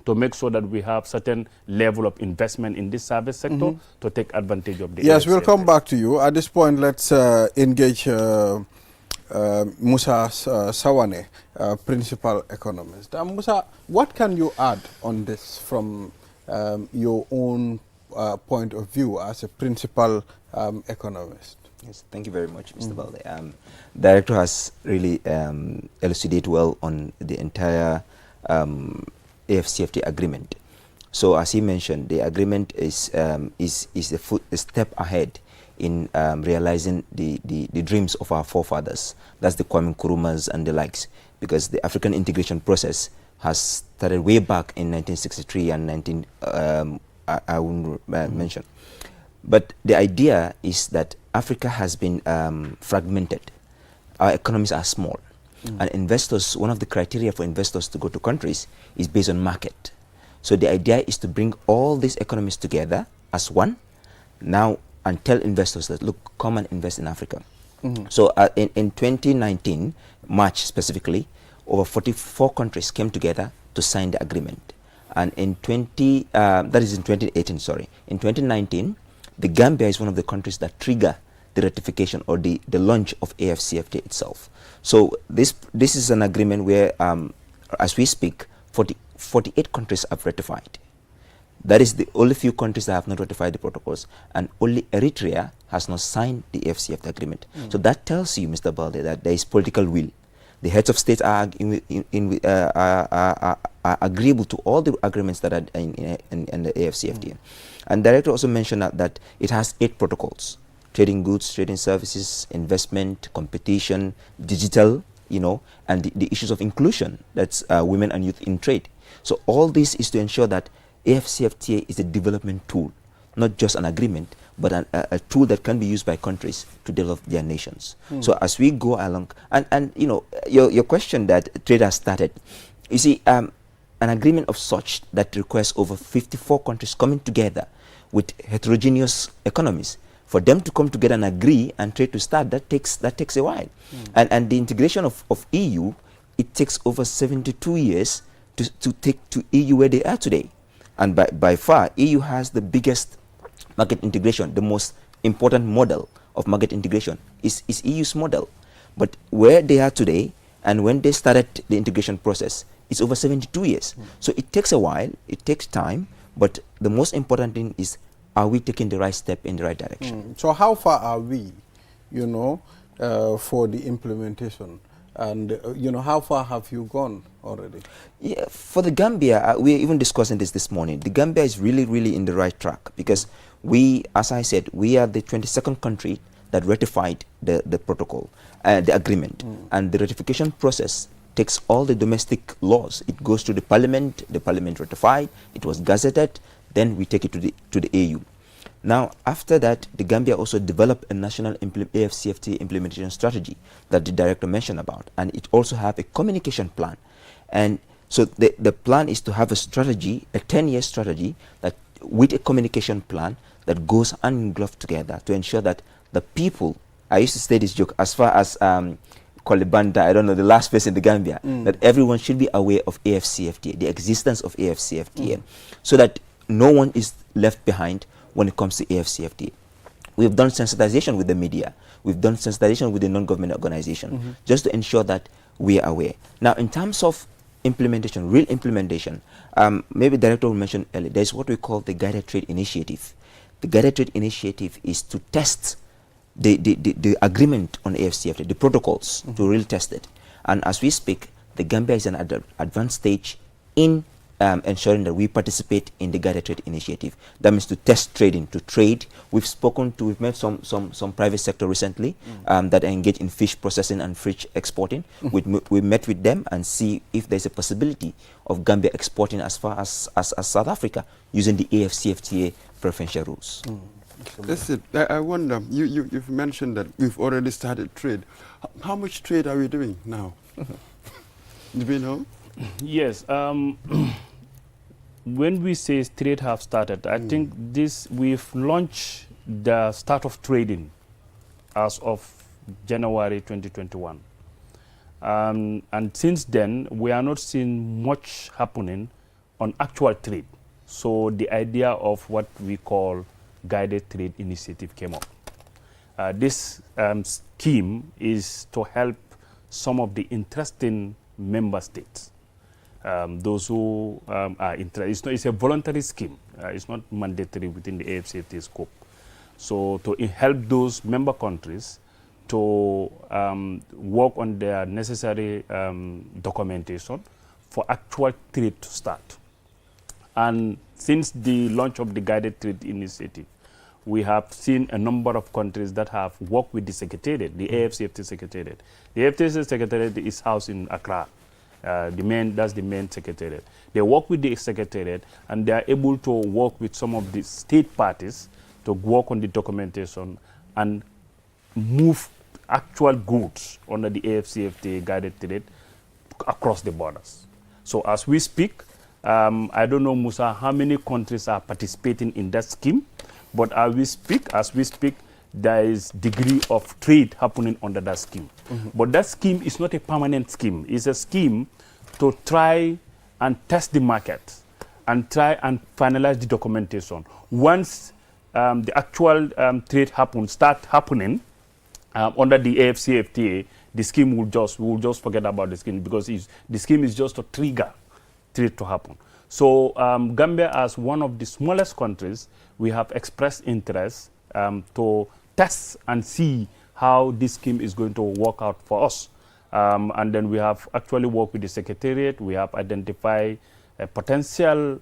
to make sure that we have certain level of investment in this service sector to take advantage of the Yes, AFCFTA. we'll come back to you. At this point, let's engage Musa Sawane, principal economist. Musa, what can you add on this from your own point of view as a principal economist? Yes, thank you very much, Mr. Balde. Director has really elucidated well on the entire AFCFTA agreement. So, as he mentioned, the agreement is a step ahead in realizing the dreams of our forefathers. That's the Kwame Nkrumahs and the likes, because the African integration process has started way back in 1963 and I wouldn't mention. But the idea is that Africa has been fragmented. Our economies are small. And investors, one of the criteria for investors to go to countries is based on market. So the idea is to bring all these economies together as one now and tell investors that, look, come and invest in Africa. So in 2019, March specifically, over 44 countries came together to sign the agreement. And in 2018, sorry. In 2019, the Gambia is one of the countries that trigger the ratification or the launch of AFCFTA itself. So this is an agreement where, as we speak, 48 countries have ratified. That is the only few countries that have not ratified the protocols, and only Eritrea has not signed the AFCFTA agreement. So that tells you, Mr. Balde, that there is political will. The heads of state are agreeable to all the agreements that are in the AFCFTA. And Director also mentioned that it has 8 protocols: trading goods, trading services, investment, competition, digital, and the issues of inclusion, that's women and youth in trade. So all this is to ensure that AFCFTA is a development tool, not just an agreement, but a tool that can be used by countries to develop their nations. So as we go along, and your question that trade has started, you see, an agreement of such that requires over 54 countries coming together with heterogeneous economies, for them to come together and agree and trade to start, that takes a while. And the integration of EU, it takes over 72 years to take to EU where they are today. And by far, EU has the biggest market integration. The most important model of market integration is EU's model. But where they are today and when they started the integration process, it's over 72 years. So it takes a while, it takes time, but the most important thing is, are we taking the right step in the right direction? So how far are we, for the implementation? And, how far have you gone already? Yeah, for the Gambia, we're even discussing this morning. The Gambia is really, really in the right track, because we, as I said, we are the 22nd country that ratified the protocol, the agreement. And the ratification process takes all the domestic laws. It goes to the parliament ratified, it was gazetted, then we take it to the AU. Now, after that, the Gambia also developed a national AFCFTA implementation strategy that the director mentioned about, and it also have a communication plan. And so the plan is to have a strategy, a 10-year strategy, that with a communication plan that goes hand in glove together to ensure that the people, I used to say this joke, as far as Kolibanda, I don't know, the last place in the Gambia, that everyone should be aware of AFCFTA, the existence of AFCFTA, so that no one is left behind when it comes to AFCFTA. We've done sensitization with the media. We've done sensitization with the non-government organization, just to ensure that we are aware. Now, in terms of implementation, real implementation, maybe Director will mention earlier, there's what we call the Guided Trade Initiative. The Guided Trade Initiative is to test the agreement on AFCFTA, the protocols, to really test it. And as we speak, the Gambia is in an advanced stage in ensuring that we participate in the Guided Trade Initiative. That means to test trading, to trade. We've met some private sector recently that engage in fish processing and fish exporting. We met with them and see if there's a possibility of Gambia exporting as far as South Africa using the AFCFTA preferential rules. That's it. I wonder, you've mentioned that we've already started trade. How much trade are we doing now? Do we know? Yes. When we say trade have started, I think we've launched the start of trading as of January 2021. And since then, we are not seeing much happening on actual trade. So the idea of what we call Guided Trade Initiative came up. This scheme is to help some of the interesting member states. Those who are interested. It's a voluntary scheme. It's not mandatory within the AFCFTA scope. So to help those member countries to work on their necessary documentation for actual trade to start. And since the launch of the Guided Trade Initiative, we have seen a number of countries that have worked with the Secretariat, the AFCFTA Secretariat. The AFCFTA Secretariat is housed in Accra. That's the main Secretariat. They work with the Secretariat, and they are able to work with some of the state parties to work on the documentation and move actual goods under the AFCFTA Guided Trade across the borders. So as we speak, I don't know, Musa, how many countries are participating in that scheme, but as we speak, there is degree of trade happening under that scheme. But that scheme is not a permanent scheme. It's a scheme to try and test the market and try and finalize the documentation. Once the actual trade start happening under the AFCFTA, the scheme we'll just forget about the scheme, because the scheme is just to trigger trade to happen. So Gambia, as one of the smallest countries, we have expressed interest to test and see how this scheme is going to work out for us. And then we have actually worked with the Secretariat. We have identified potential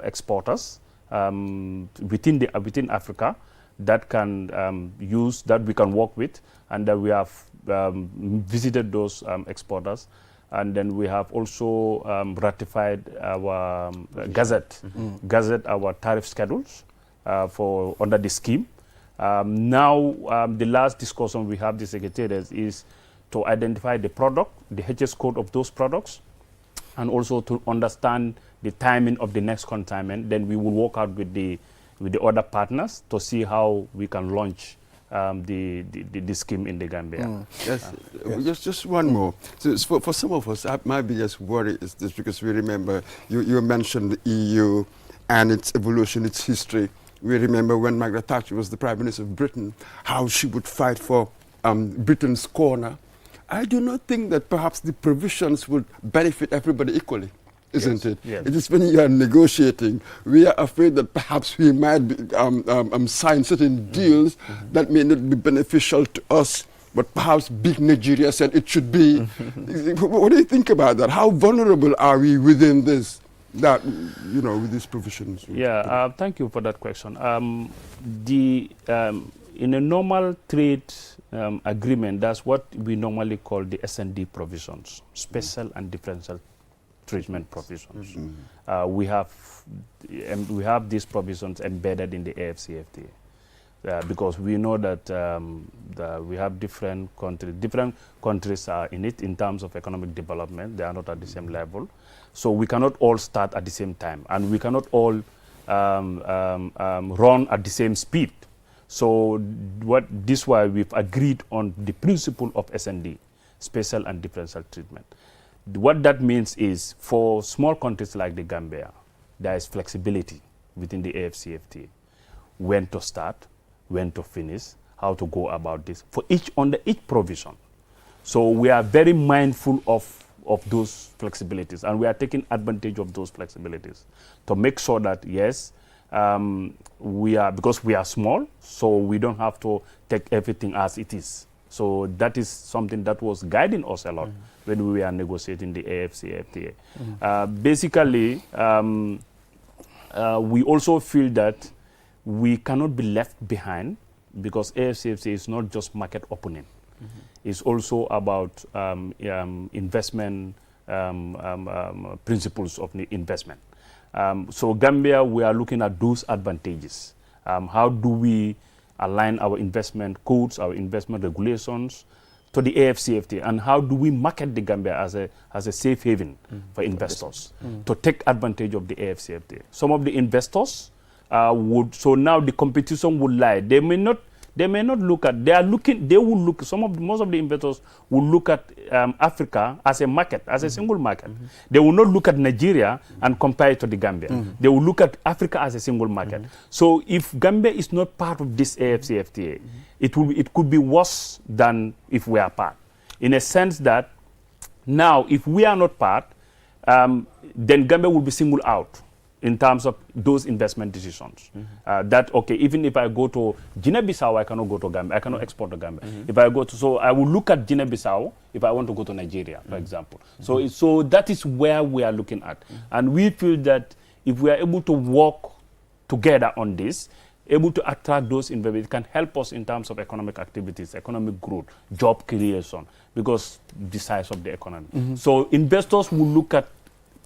exporters within Africa that can that we can work with, and that we have visited those exporters. And then we have also ratified our gazette our tariff schedules for under the scheme. Now, the last discussion we have the Secretariat is to identify the product, the HS code of those products, and also to understand the timing of the next consignment. Then we will work out with the other partners to see how we can launch the scheme in the Gambia. Yes. Just one more. So for some of us, I might be just worried is this, because we remember you mentioned the EU and its evolution, its history. We remember when Margaret Thatcher was the Prime Minister of Britain, how she would fight for Britain's corner. I do not think that perhaps the provisions would benefit everybody equally, isn't it? Yes. It is when you are negotiating, we are afraid that perhaps we might be, sign certain deals that may not be beneficial to us, but perhaps big Nigeria said it should be. What do you think about that? How vulnerable are we within this? With these provisions? Yeah, thank you for that question. In a normal trade agreement, that's what we normally call the S&D provisions, special and differential treatment provisions. We have these provisions embedded in the AFCFTA because we know that we have different countries. Different countries are in it in terms of economic development. They are not at the same level. So we cannot all start at the same time, and we cannot all run at the same speed. So this is why we've agreed on the principle of S&D, special and differential treatment. What that means is, for small countries like the Gambia, there is flexibility within the AFCFTA, when to start, when to finish, how to go about this, under each provision. So we are very mindful of those flexibilities, and we are taking advantage of those flexibilities to make sure that, yes, because we are small, so we don't have to take everything as it is. So that is something that was guiding us a lot when we were negotiating the AFCFTA. Basically, we also feel that we cannot be left behind, because AFCFTA is not just market opening. It's also about investment principles of the investment. So Gambia, we are looking at those advantages. How do we align our investment codes, our investment regulations to the AFCFTA, and how do we market the Gambia as a safe haven for investors to take advantage of the AFCFTA? Some of the investors so now the competition would lie. Most of the investors will look at Africa as a market, as a single market. They will not look at Nigeria and compare it to the Gambia. They will look at Africa as a single market. So if Gambia is not part of this AFCFTA, it could be worse than if we are part. In a sense that now, if we are not part, then Gambia will be singled out in terms of those investment decisions. That, okay, even if I go to Guinea-Bissau, I cannot go to Gambia. I cannot export to Gambia. If I go to, so I will look at Guinea-Bissau if I want to go to Nigeria, for example. So that is where we are looking at. And we feel that if we are able to work together on this, able to attract those investors, it can help us in terms of economic activities, economic growth, job creation, because the size of the economy. So investors will look at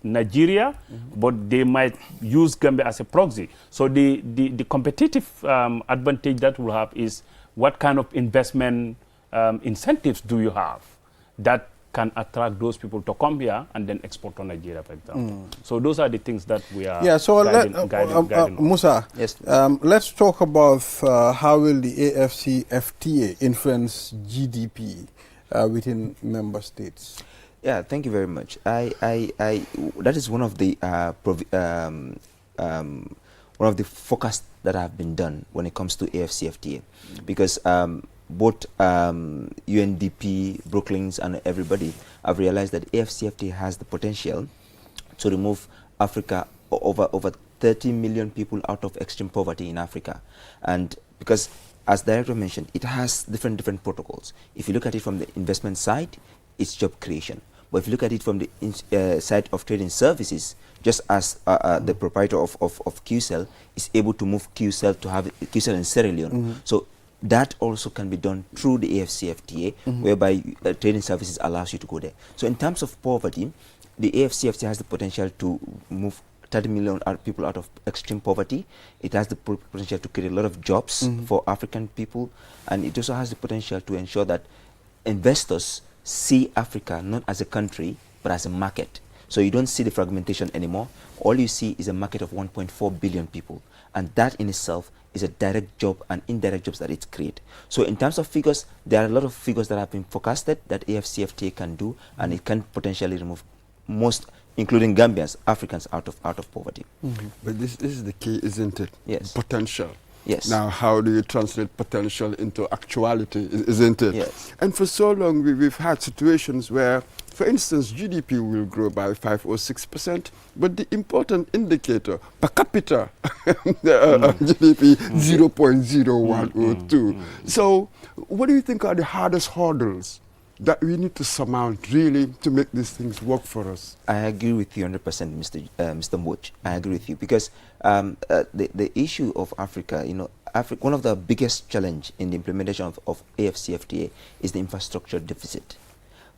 Nigeria, but they might use Gambia as a proxy. So the competitive advantage that we'll have is what kind of investment incentives do you have that can attract those people to come here and then export to Nigeria, for example. So those are the things that we are guiding Musa, yes, let's talk about how will the AFCFTA influence GDP within member states? Yeah, thank you very much. That is one of the one of the focus that have been done when it comes to AFCFTA, because both UNDP, Brookings, and everybody have realized that AFCFTA has the potential to remove Africa over 30 million people out of extreme poverty in Africa, and because, as Director mentioned, it has different protocols. If you look at it from the investment side, it's job creation. But if you look at it from the side of trade and services, just as the proprietor of QCell is able to move QCell to have QCell in Sierra Leone, so that also can be done through the AFCFTA, whereby trade and services allows you to go there. So in terms of poverty, the AFCFTA has the potential to move 30 million people out of extreme poverty. It has the potential to create a lot of jobs for African people, and it also has the potential to ensure that investors see Africa not as a country but as a market. So you don't see the fragmentation anymore. All you see is a market of 1.4 billion people, and that in itself is a direct job and indirect jobs that it creates. So in terms of figures, there are a lot of figures that have been forecasted that AFCFTA can do, and it can potentially remove most, including Gambians, Africans, out of poverty. But this is the key, isn't it? Yes. Potential. Yes. Now, how do you translate potential into actuality, isn't it? Yes. And for so long, we've had situations where, for instance, GDP will grow by 5 or 6%, but the important indicator, per capita GDP, 0.0102. So what do you think are the hardest hurdles that we need to surmount, really, to make these things work for us? I agree with you 100%, Mr. Moch. I agree with you, because the issue of Africa, one of the biggest challenge in the implementation of AFCFTA is the infrastructure deficit.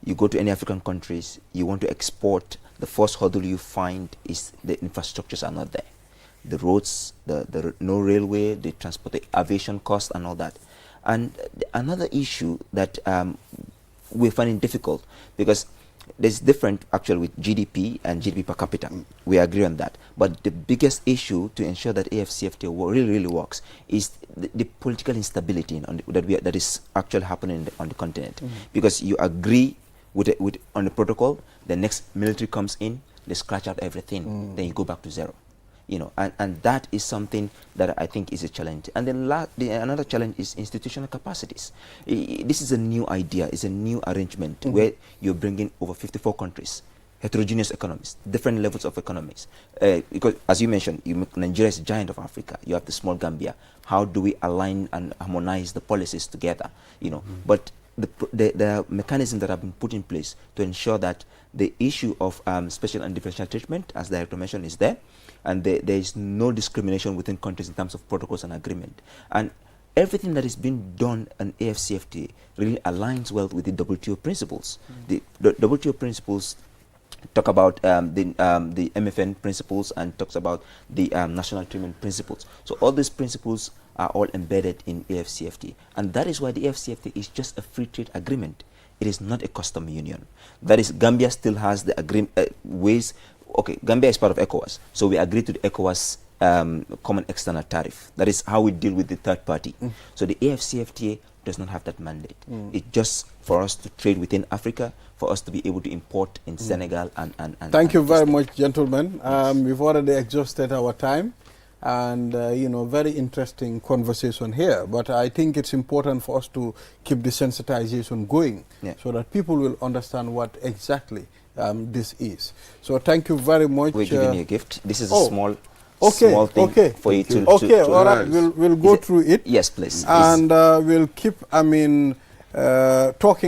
You go to any African countries, you want to export, the first hurdle you find is the infrastructures are not there. The roads, the no railway, the transport, the aviation cost, and all that. And another issue that we're finding difficult, because there's different actually with GDP and GDP per capita. We agree on that. But the biggest issue to ensure that AFCFTA really works is the political instability that is actually happening on the continent. Because you agree on the protocol, the next military comes in, they scratch out everything, then you go back to zero. And that is something that I think is a challenge. And then another challenge is institutional capacities. This is a new idea, it's a new arrangement where you're bringing over 54 countries, heterogeneous economies, different levels of economies. Because, as you mentioned, Nigeria is a giant of Africa. You have the small Gambia. How do we align and harmonize the policies together? But the mechanisms that have been put in place to ensure that the issue of special and differential treatment, as the Director mentioned, is there. And there is no discrimination within countries in terms of protocols and agreement. And everything that is being done on AFCFTA really aligns well with the WTO principles. The WTO principles talk about the MFN principles and talks about the national treatment principles. So all these principles are all embedded in AFCFTA. And that is why the AFCFTA is just a free trade agreement. It is not a custom union. That is, Gambia still has the ways. Okay, Gambia is part of ECOWAS, so we agree to the ECOWAS common external tariff. That is how we deal with the third party. So the AFCFTA does not have that mandate. It's just for us to trade within Africa, for us to be able to import in Senegal and Thank you very much, gentlemen. We've already exhausted our time, and very interesting conversation here. But I think it's important for us to keep the sensitization going, so that people will understand what exactly this is. So thank you very much. We're giving you a gift. This is a small small thing for you to... Okay, all right, Nice. we'll go through it. Yes, please. And we'll keep, talking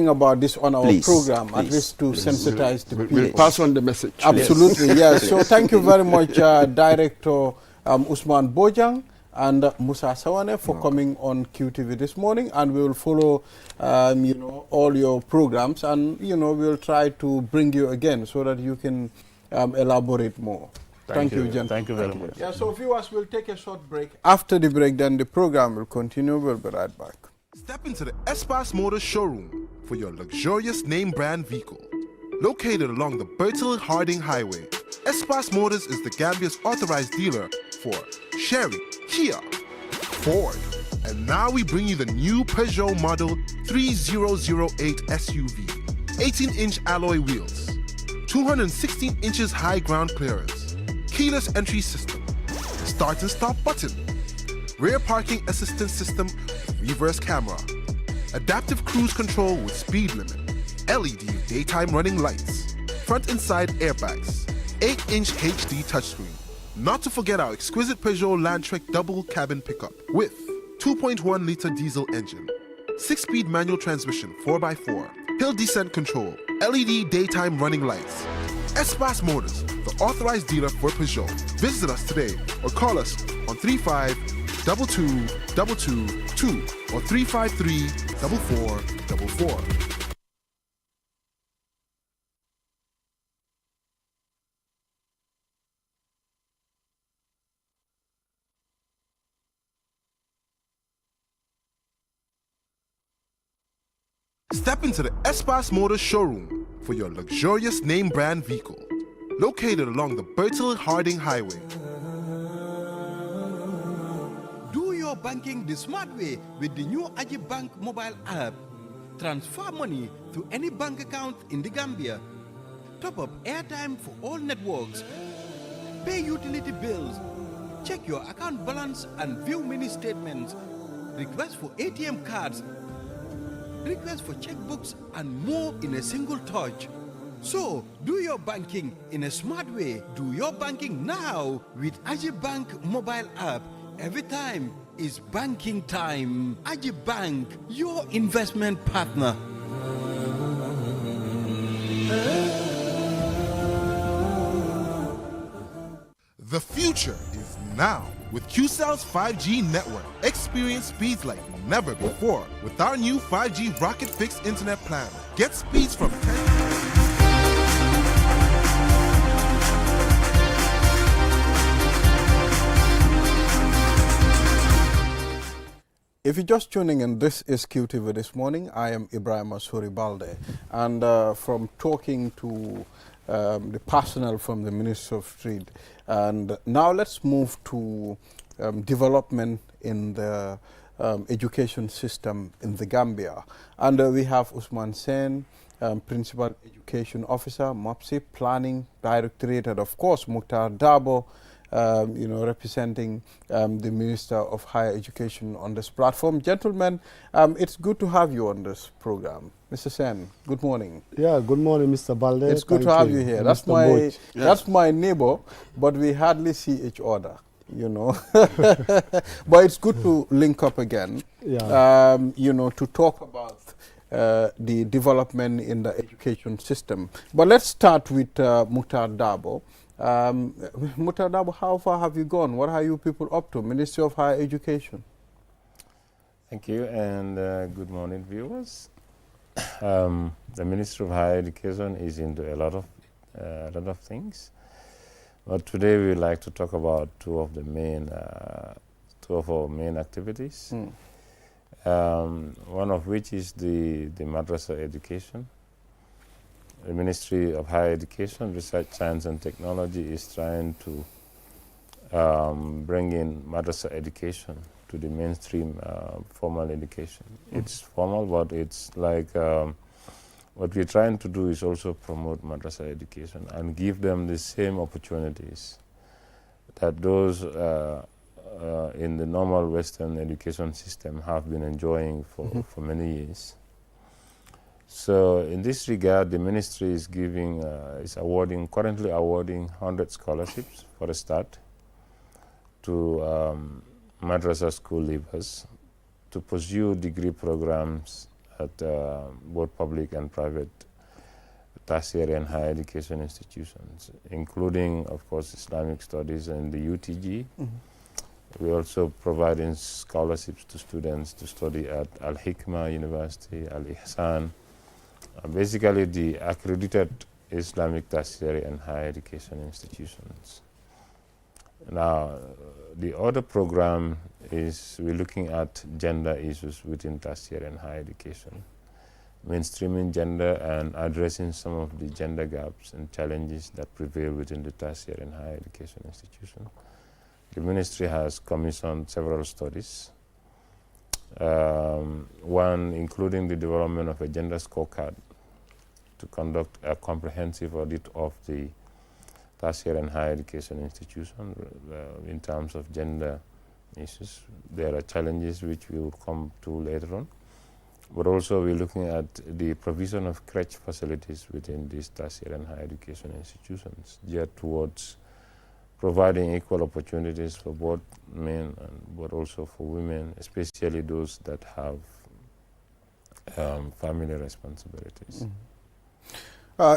about this on our Please, program, at please, least to sensitize the people. We'll pass on the message. Absolutely, yes. So thank you very much, Director Usman Bojang and Musa Sawane for coming on QTV this morning, and we will follow, all your programs, and we'll try to bring you again so that you can elaborate more. Thank you, gentlemen. Thank you very much. Yeah, so viewers, we'll take a short break. After the break, then the program will continue. We'll be right back. Step into the Espas Motors showroom for your luxurious name brand vehicle. Located along the Bertil Harding Highway, Espas Motors is the Gambia's authorized dealer for Chery, Kia, Ford, and now we bring you the new Peugeot model 3008 SUV. 18-inch alloy wheels, 216 inches high ground clearance, keyless entry system, start and stop button, rear parking assistance system, reverse camera, adaptive cruise control with speed limit, LED daytime running lights, front and side airbags, 8-inch HD touchscreen. Not to forget our exquisite Peugeot Landtrek double cabin pickup with 2.1-liter diesel engine, 6-speed manual transmission 4x4, hill descent control, LED daytime running lights. Espas Motors, the authorized dealer for Peugeot. Visit us today or call us on 35-2222 or 353-4444. Step into the Espas Motors showroom for your luxurious name brand vehicle. Located along the Bertil Harding Highway. Do your banking the smart way with the new Ajibank mobile app. Transfer money to any bank account in the Gambia. Top up airtime for all networks. Pay utility bills. Check your account balance and view mini statements. Request for ATM cards. Request for checkbooks and more in a single touch. So, do your banking in a smart way. Do your banking now with Ajibank mobile app. Every time is banking time. Ajibank, your investment partner. The future is now with QCell's 5G network. Experience speeds like never before with our new 5G Rocket Fixed Internet plan. Get speeds from 10. If you're just tuning in, this is QTV This Morning. I am Ibrahim Asuri Balde. And from talking to the personnel from the Ministry of Trade, and now let's move to development in the education system in the Gambia. And we have Usman Sen, Principal Education Officer, MOPSI, Planning Directorate, and of course Mukhtar Dabo, representing the Minister of Higher Education on this platform. Gentlemen, it's good to have you on this program. Mr. Sen, good morning. Yeah, good morning, Mr. Balde. It's good to have you here. That's That's my neighbor, but we hardly see each other, But it's good to link up again, to talk about the development in the education system. But let's start with Mukhtar Dabo. Mukhtar Dabo, how far have you gone? What are you people up to? Ministry of Higher Education. Thank you, and good morning, viewers. The Ministry of Higher Education is into a lot of things, but today we would like to talk about two of our main activities. One of which is the madrasa education. The Ministry of Higher Education, Research, Science and Technology is trying to bring in madrasa education to the mainstream formal education. It's formal, but it's like what we're trying to do is also promote madrasa education and give them the same opportunities that those in the normal Western education system have been enjoying for many years. So in this regard, the ministry is currently awarding 100 scholarships for a start. to madrasa school leavers to pursue degree programs at both public and private tertiary and higher education institutions, including, of course, Islamic studies and the UTG. We also providing scholarships to students to study at Al-Hikmah University, Al-Ihsan, basically the accredited Islamic tertiary and higher education institutions. Now, the other program is we're looking at gender issues within tertiary and higher education, mainstreaming gender and addressing some of the gender gaps and challenges that prevail within the tertiary and higher education institution. The ministry has commissioned several studies, one including the development of a gender scorecard to conduct a comprehensive audit of the tertiary and higher education institution in terms of gender issues. There are challenges which we will come to later on, but also we're looking at the provision of crèche facilities within these tertiary and higher education institutions geared towards providing equal opportunities for both men but also for women, especially those that have family responsibilities.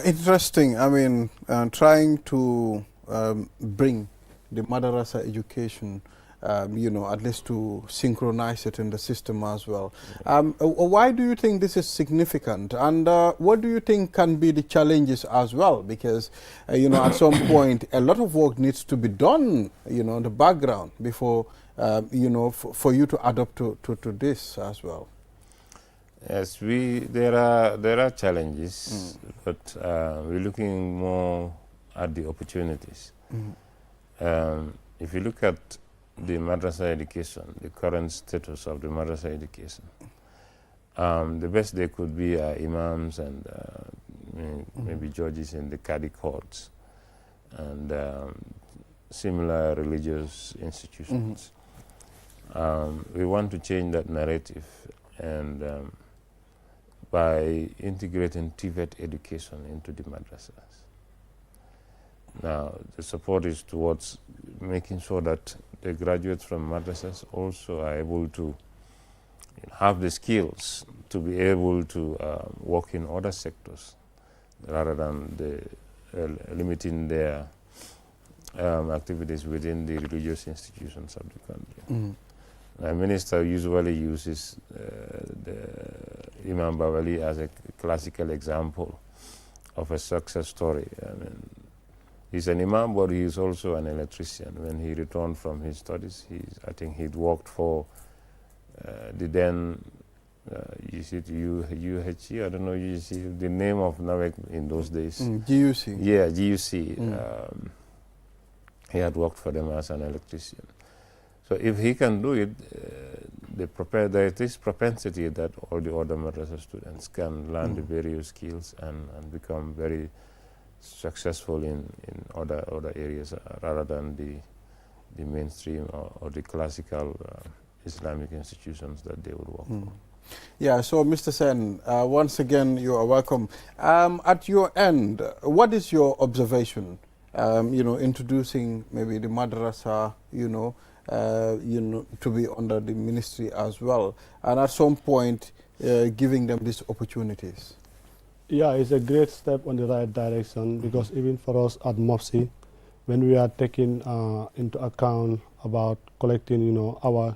Interesting. I mean, trying to bring the madrasa education, you know, at least to synchronize it in the system as well. Why do you think this is significant? And what do you think can be the challenges as well? Because, you know, at some point, a lot of work needs to be done, you know, in the background before, you know, for you to adapt to this as well. Yes, there are challenges, but we're looking more at the opportunities. If you look at the madrasa education, the current status of the madrasa education, the best they could be are imams and maybe judges in the Qadi courts and similar religious institutions. We want to change that narrative and by integrating TVET education into the madrasas. Now, the support is towards making sure that the graduates from madrasas also are able to have the skills to be able to work in other sectors rather than limiting their activities within the religious institutions of the country. The minister usually uses the Imam Bawali as a classical example of a success story. I mean, he's an imam, but he is also an electrician. When he returned from his studies, I think he'd worked for the then, is it UHC? I don't know, UHC, the name of NAWEC in those days. GUC. Yeah, GUC. He had worked for them as an electrician. So if he can do it, there is this propensity that all the other madrasa students can learn the various skills and become very successful in other areas rather than the mainstream or the classical Islamic institutions that they would work for. Yeah, so Mr. Sen, once again, you are welcome. At your end, what is your observation, you know, introducing maybe the madrasa, you know, to be under the ministry as well, and at some point giving them these opportunities? Yeah, it's a great step on the right direction because even for us at MOPSI, when we are taking into account about collecting, you know, our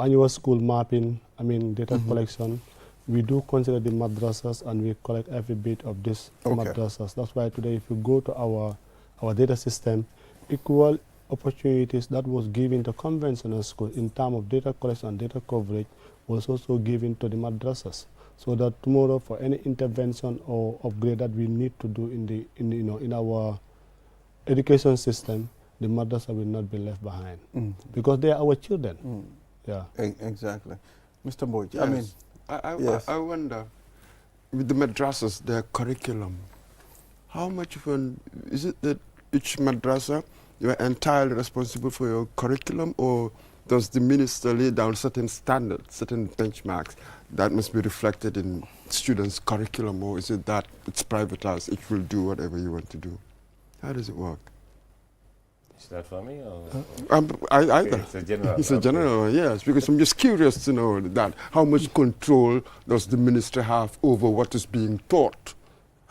annual school mapping, I mean data collection, we do consider the madrasas and we collect every bit of this madrasas. That's why today if you go to our data system, equal opportunities that was given to conventional school in terms of data collection and data coverage was also given to the madrasas, so that tomorrow for any intervention or upgrade that we need to do in our education system, the madrasa will not be left behind because they are our children. Yeah, exactly. Mr. Boyd, Yes. I mean, I wonder, with the madrasas, their curriculum, how much of is it that each madrasa, you are entirely responsible for your curriculum, or does the minister lay down certain standards, certain benchmarks that must be reflected in students' curriculum, or is it that it's privatized, it will do whatever you want to do? How does it work? Is that for me or? Either. It's a general. It's a general, yes, because I'm just curious to know that how much control does the ministry have over what is being taught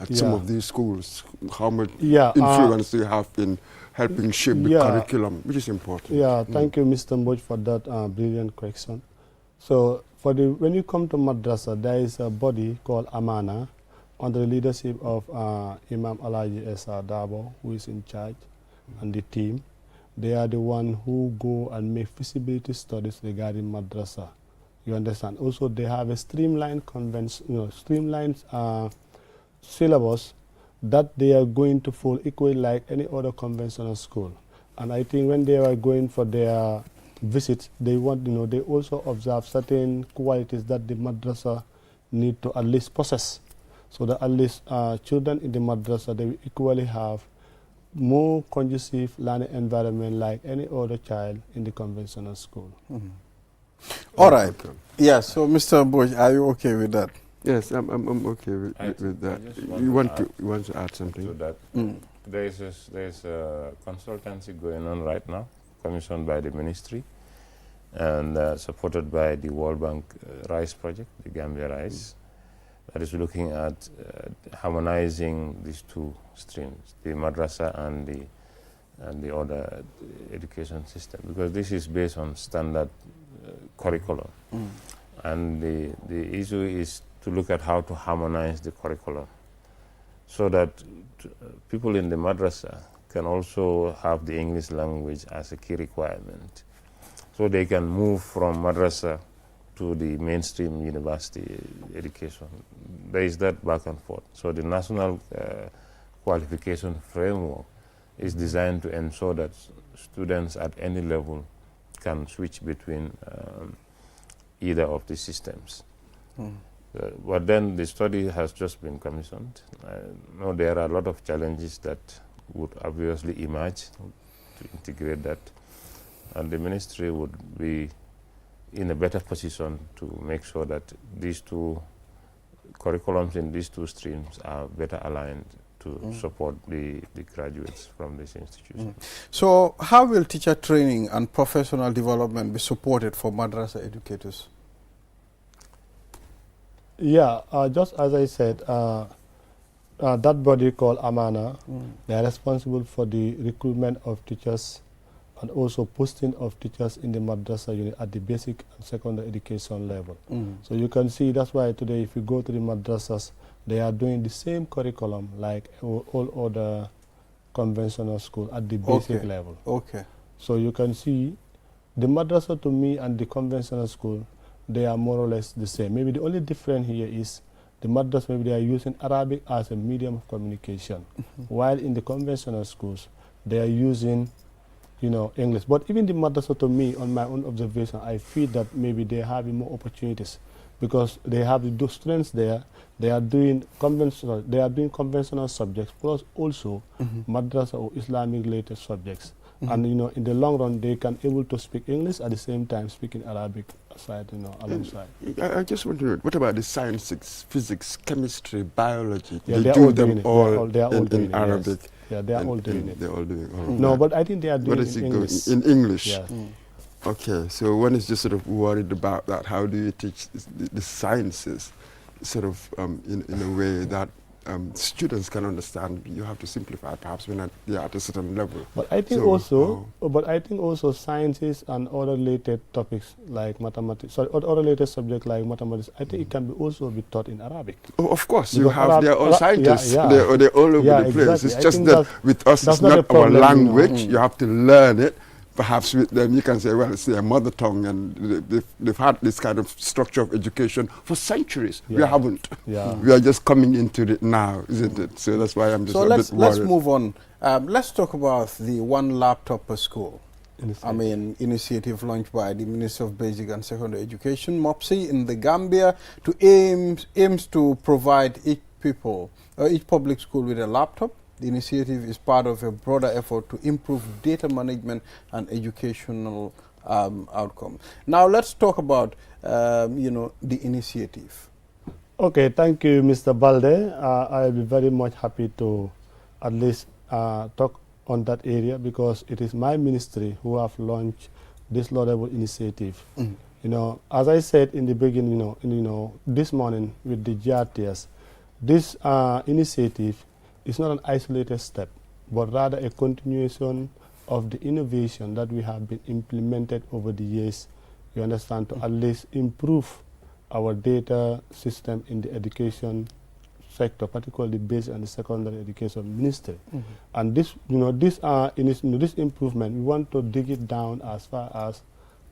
at some of these schools? How much influence do you have in helping shape the curriculum, which is important? Yeah, thank you, Mr. Mboj, for that brilliant question. So, when you come to madrasa, there is a body called Amana under the leadership of Imam Alaji S.R. Dabo, who is in charge, and the team. They are the one who go and make feasibility studies regarding madrasa. You understand? Also, they have a streamlined syllabus that they are going to follow equally like any other conventional school. And I think when they are going for their visits, they want, they also observe certain qualities that the madrasa need to at least possess. So that at least children in the madrasa, they will equally have more conducive learning environment like any other child in the conventional school. All right. Yeah, so Mr. Mboj, are you okay with that? Yes, I'm okay with that. You want to add something? To that. There is a consultancy going on right now, commissioned by the ministry and supported by the World Bank Rice Project, the Gambia Rice, that is looking at harmonizing these two streams, the madrasa and the other education system, because this is based on standard curriculum. And the issue is to look at how to harmonize the curriculum so that people in the madrasa can also have the English language as a key requirement, so they can move from madrasa to the mainstream university education. There is that back and forth. So the national qualification framework is designed to ensure that students at any level can switch between either of the systems. But then the study has just been commissioned. I know there are a lot of challenges that would obviously emerge to integrate that, and the ministry would be in a better position to make sure that these two curriculums in these two streams are better aligned to support the graduates from this institution. So how will teacher training and professional development be supported for madrasa educators? Yeah, just as I said, that body called Amana, they are responsible for the recruitment of teachers and also posting of teachers in the madrasa unit at the basic and secondary education level. So you can see that's why today if you go to the madrasas, they are doing the same curriculum like all other conventional school at the basic level. Okay. So you can see the madrasa to me and the conventional school, they are more or less the same. Maybe the only difference here is the madrasa, maybe they are using Arabic as a medium of communication, while in the conventional schools, they are using English. But even the madrasa to me, on my own observation, I feel that maybe they have more opportunities because they have the students there. They are doing conventional subjects plus also madrasa or Islamic related subjects. And in the long run, they can able to speak English at the same time speaking Arabic aside, alongside. I just want to know, what about the sciences, physics, chemistry, biology? Yeah, they do them all in Arabic. Yes. Yeah, they are all doing it. They're all doing it. No, but I think they are doing it in English. In English? Yeah. Okay, so one is just sort of worried about that. How do you teach the sciences sort of in a way that students can understand? You have to simplify, perhaps when they are at a certain level. But I think also sciences and other related topics like mathematics, other related subjects like mathematics, I think it can also be taught in Arabic. Oh, of course, you have their own scientists. They're all over the place. Exactly. It's just that with us, it's not our language. You have to learn it. Perhaps with them you can say, well, it's their mother tongue, and they've had this kind of structure of education for centuries. We haven't. We are just coming into it now, isn't it? So that's why I'm just a bit worried. So let's move on. Let's talk about the one laptop per school. Initiative launched by the Ministry of Basic and Secondary Education, MOPSI, in the Gambia, to aims to provide each public school with a laptop. The initiative is part of a broader effort to improve data management and educational outcomes. Now let's talk about the initiative. Okay, thank you, Mr. Balde. I'll be very much happy to at least talk on that area because it is my ministry who have launched this laudable initiative. You know, as I said in the beginning, this morning with the GRTS, this initiative is not an isolated step, but rather a continuation of the innovation that we have been implemented over the years, you understand, to at least improve our data system in the education sector, particularly based on the secondary education ministry. And this, this improvement, we want to dig it down as far as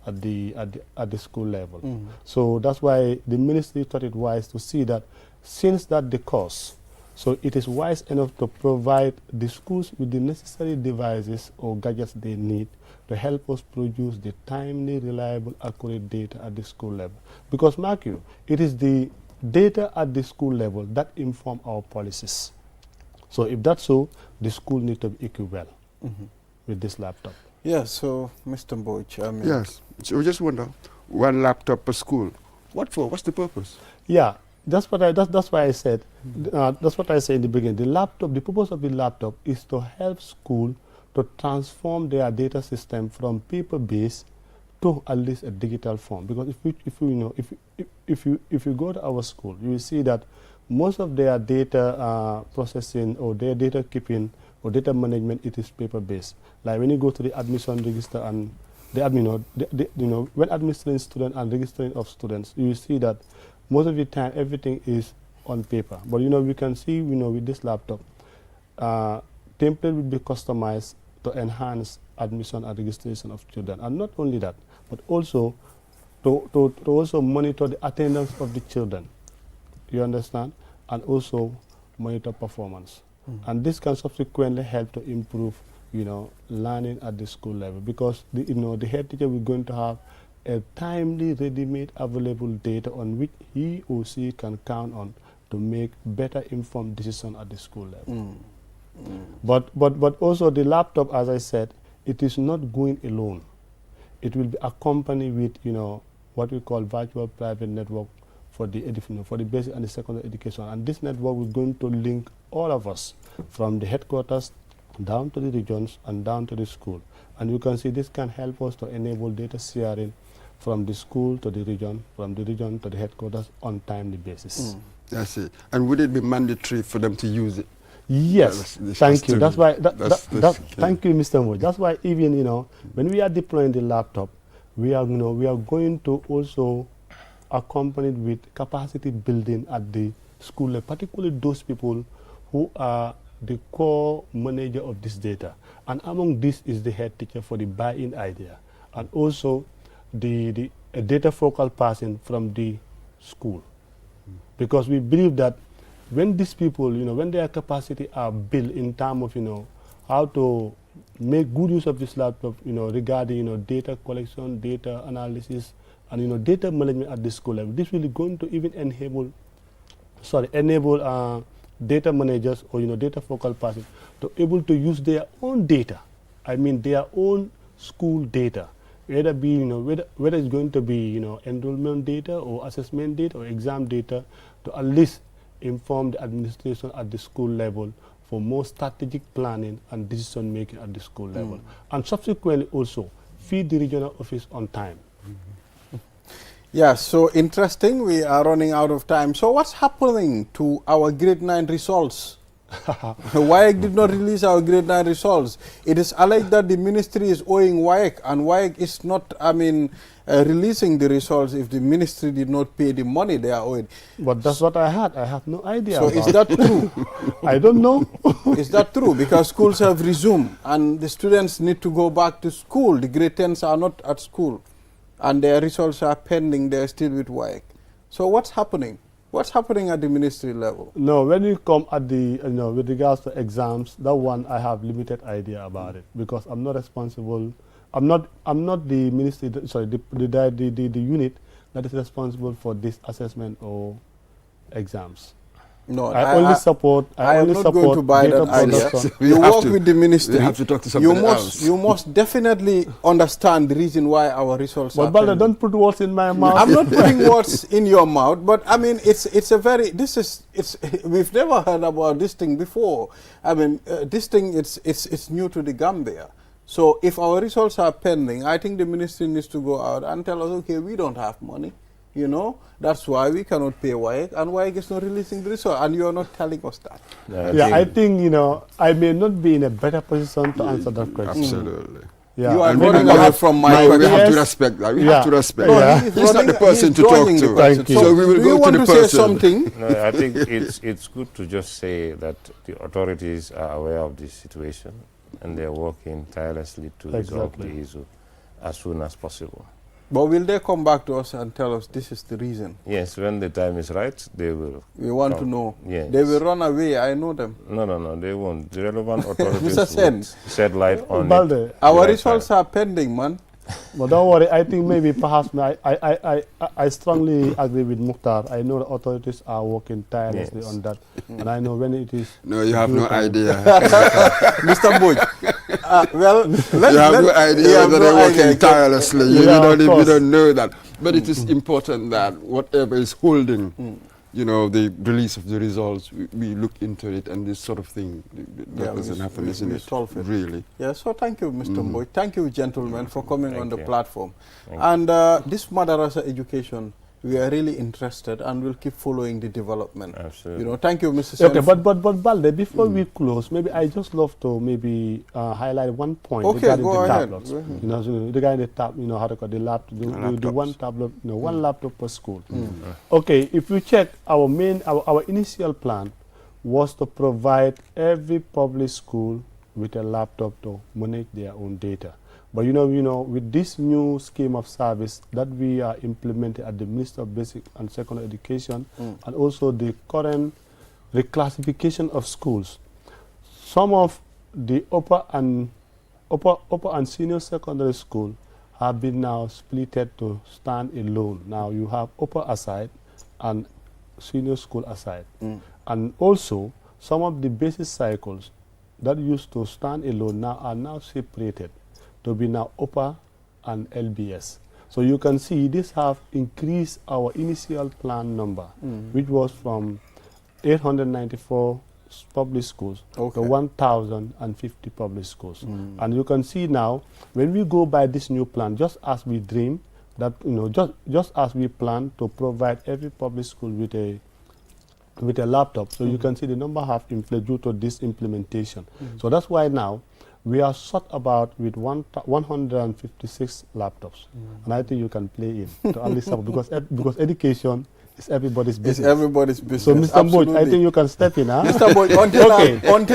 at the school level. So that's why the ministry thought it wise to see that since that the cost, so it is wise enough to provide the schools with the necessary devices or gadgets they need to help us produce the timely, reliable, accurate data at the school level. Because mark you, it is the data at the school level that inform our policies. So if that's so, the school need to be equipped well with this laptop. Yeah, so Mr. Mboch, I mean... Yes, so we just wonder, one laptop per school, what for? What's the purpose? Yeah, that's why I said, that's what I said in the beginning. The laptop, the purpose of the laptop is to help school to transform their data system from paper-based to at least a digital form. Because if you go to our school, you will see that most of their data processing or their data keeping or data management, it is paper-based. Like when you go to the admission register and the admin, when administering students and registering of students, you will see that most of the time everything is on paper. But we can see, with this laptop, template will be customized to enhance admission and registration of children. And not only that, but also to also monitor the attendance of the children. You understand? And also monitor performance. And this can subsequently help to improve, learning at the school level, because the head teacher will going to have a timely, ready-made, available data on which he or she can count on to make better informed decisions at the school level. But also the laptop, as I said, it is not going alone. It will be accompanied with, what we call virtual private network for the basic and the secondary education. And this network is going to link all of us from the headquarters down to the regions and down to the school. And you can see this can help us to enable data sharing from the school to the region, from the region to the headquarters on timely basis. That's it. And would it be mandatory for them to use it? Yes, thank you. That's why, thank you, Mr. Mo. That's why even, when we are deploying the laptop, we are going to also accompany it with capacity building at the school level, particularly those people who are the core manager of this data. And among this is the head teacher for the buy-in idea, and also the data focal person from the school. Because we believe that when these people, when their capacity are built in terms of, how to make good use of this laptop, regarding, data collection, data analysis, and, data management at the school level, this will going to even enable data managers or, data focal person to able to use their own data. I mean, their own school data, whether be, whether it's going to be, enrollment data or assessment data or exam data, to at least inform the administration at the school level for more strategic planning and decision making at the school level. And subsequently also feed the regional office on time. Yeah, so interesting. We are running out of time. So what's happening to our grade 9 results? WAEC did not release our grade 9 results. It is alleged that the ministry is owing WAEC, and WAEC is not, releasing the results if the ministry did not pay the money they are owed. But that's what I had. I have no idea. So is that true? I don't know. Is that true? Because schools have resumed and the students need to go back to school. The grade 10s are not at school and their results are pending. They're still with WAEC. So what's happening? What's happening at the ministry level? No, when you come at the, with regards to exams, that one I have limited idea about it, because I'm not responsible. I'm not the ministry, sorry, the unit that is responsible for this assessment or exams. No, I only support. I am only not support going to buy data that idea. production. We You have work to- with the ministry. we have to talk to somebody else. You must definitely understand the reason why our results But are Balde, pending. don't put words in my mouth. I'm not putting words in your mouth, but I mean, it's a very, we've never heard about this thing before. I mean, this thing, it's new to the Gambia. So if our results are pending, I think the ministry needs to go out and tell us, okay, we don't have money. You know, that's why we cannot pay WAEC, and WAEC is not releasing the result, and you are not telling us that. I think, you know, I may not be in a better position to answer that question. Absolutely. Yeah. You are And running we away have- from my no, we question. have to Yes. respect that. We Yeah. have to respect No, that. he's He's not the running- person he's to talk joining the to. question. Thank you. So we will Do go you to want the to say person. something? No, I think it's good to just say that the authorities are aware of this situation and they're working tirelessly to resolve the Exactly. issue as soon as possible. But will they come back to us and tell us this is the reason? Yes, when the time is right, they will. We want to come. know. Yes. They will run away, I know them. No, they won't. The relevant authorities Mr. Sen. will shed light on Balde, it. Our right results time. are pending, man. but don't worry, I think maybe perhaps I strongly agree with Mukhtar. I know the authorities are working tirelessly Yes. on that. And I know when it is. No, you have due no time. idea. Mr. Boj, well, You have no idea whether they're working tirelessly. You Yeah, don't of even course. don't know that. But it is important that whatever is holding, you know, the release of the results, we look into it, and this sort of thing that Yeah, doesn't we- happen, we- isn't we it? solve it. Really. Yeah, so thank you, Mr. Boy. Thank you, gentlemen, for coming on Thank the you. platform. Thank And this Madarasa education, we are really interested and we'll keep following the development. Absolutely. You know, thank you, Mr. Sen. Okay, but Balde, before we close, maybe I just love to maybe highlight one point Okay, regarding go the ahead. tablets. Go ahead. You know, so regarding the tab, you know how to call the laptop, the one tablet, you know, one laptop per school. Okay, if you check our our initial plan was to provide every public school with a laptop to manage their own data. But you know, with this new scheme of service that we are implementing at the Ministry of Basic and Secondary Education, and also the current reclassification of schools, some of the upper and senior secondary school have been now splitted to stand alone. Now you have upper aside and senior school aside, and also some of the basic cycles that used to stand alone now are now separated to be now upper and LBS. So you can see this have increased our initial plan number, which was from 894 public schools to 1,050 public schools. And you can see now, when we go by this new plan, just as we dream, that, you know, just as we plan to provide every public school with a laptop, so you can see the number have inflated due to this implementation. So that's why now we are short about with 156 laptops, and I think you can play in to only some because education is everybody's business. It's everybody's business. So Mr. Boyd, I Absolutely. think you can step in, huh? Mr. Boyd, until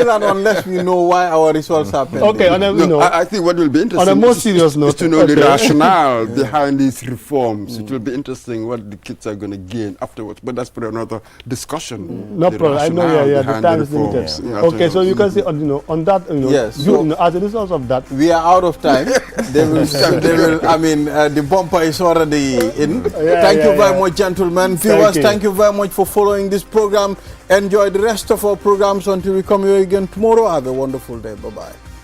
and unless we know why our results are pending. Okay, and then, you know, I think what will be interesting on a more is serious note, to know the okay. rationale behind these reforms. It will be interesting what the kids are going to gain afterwards, but that's for another discussion. No The problem. I know, rationale the behind time is limited. reforms. Yeah, Okay, so you can see, on that, Yes, you so- know, as a result of that, We are out of time. The bumper is already in. Thank you very much, gentlemen. Viewers, thank you very much for following this program. Enjoy the rest of our programs until we come here again tomorrow. Have a wonderful day. Bye-bye.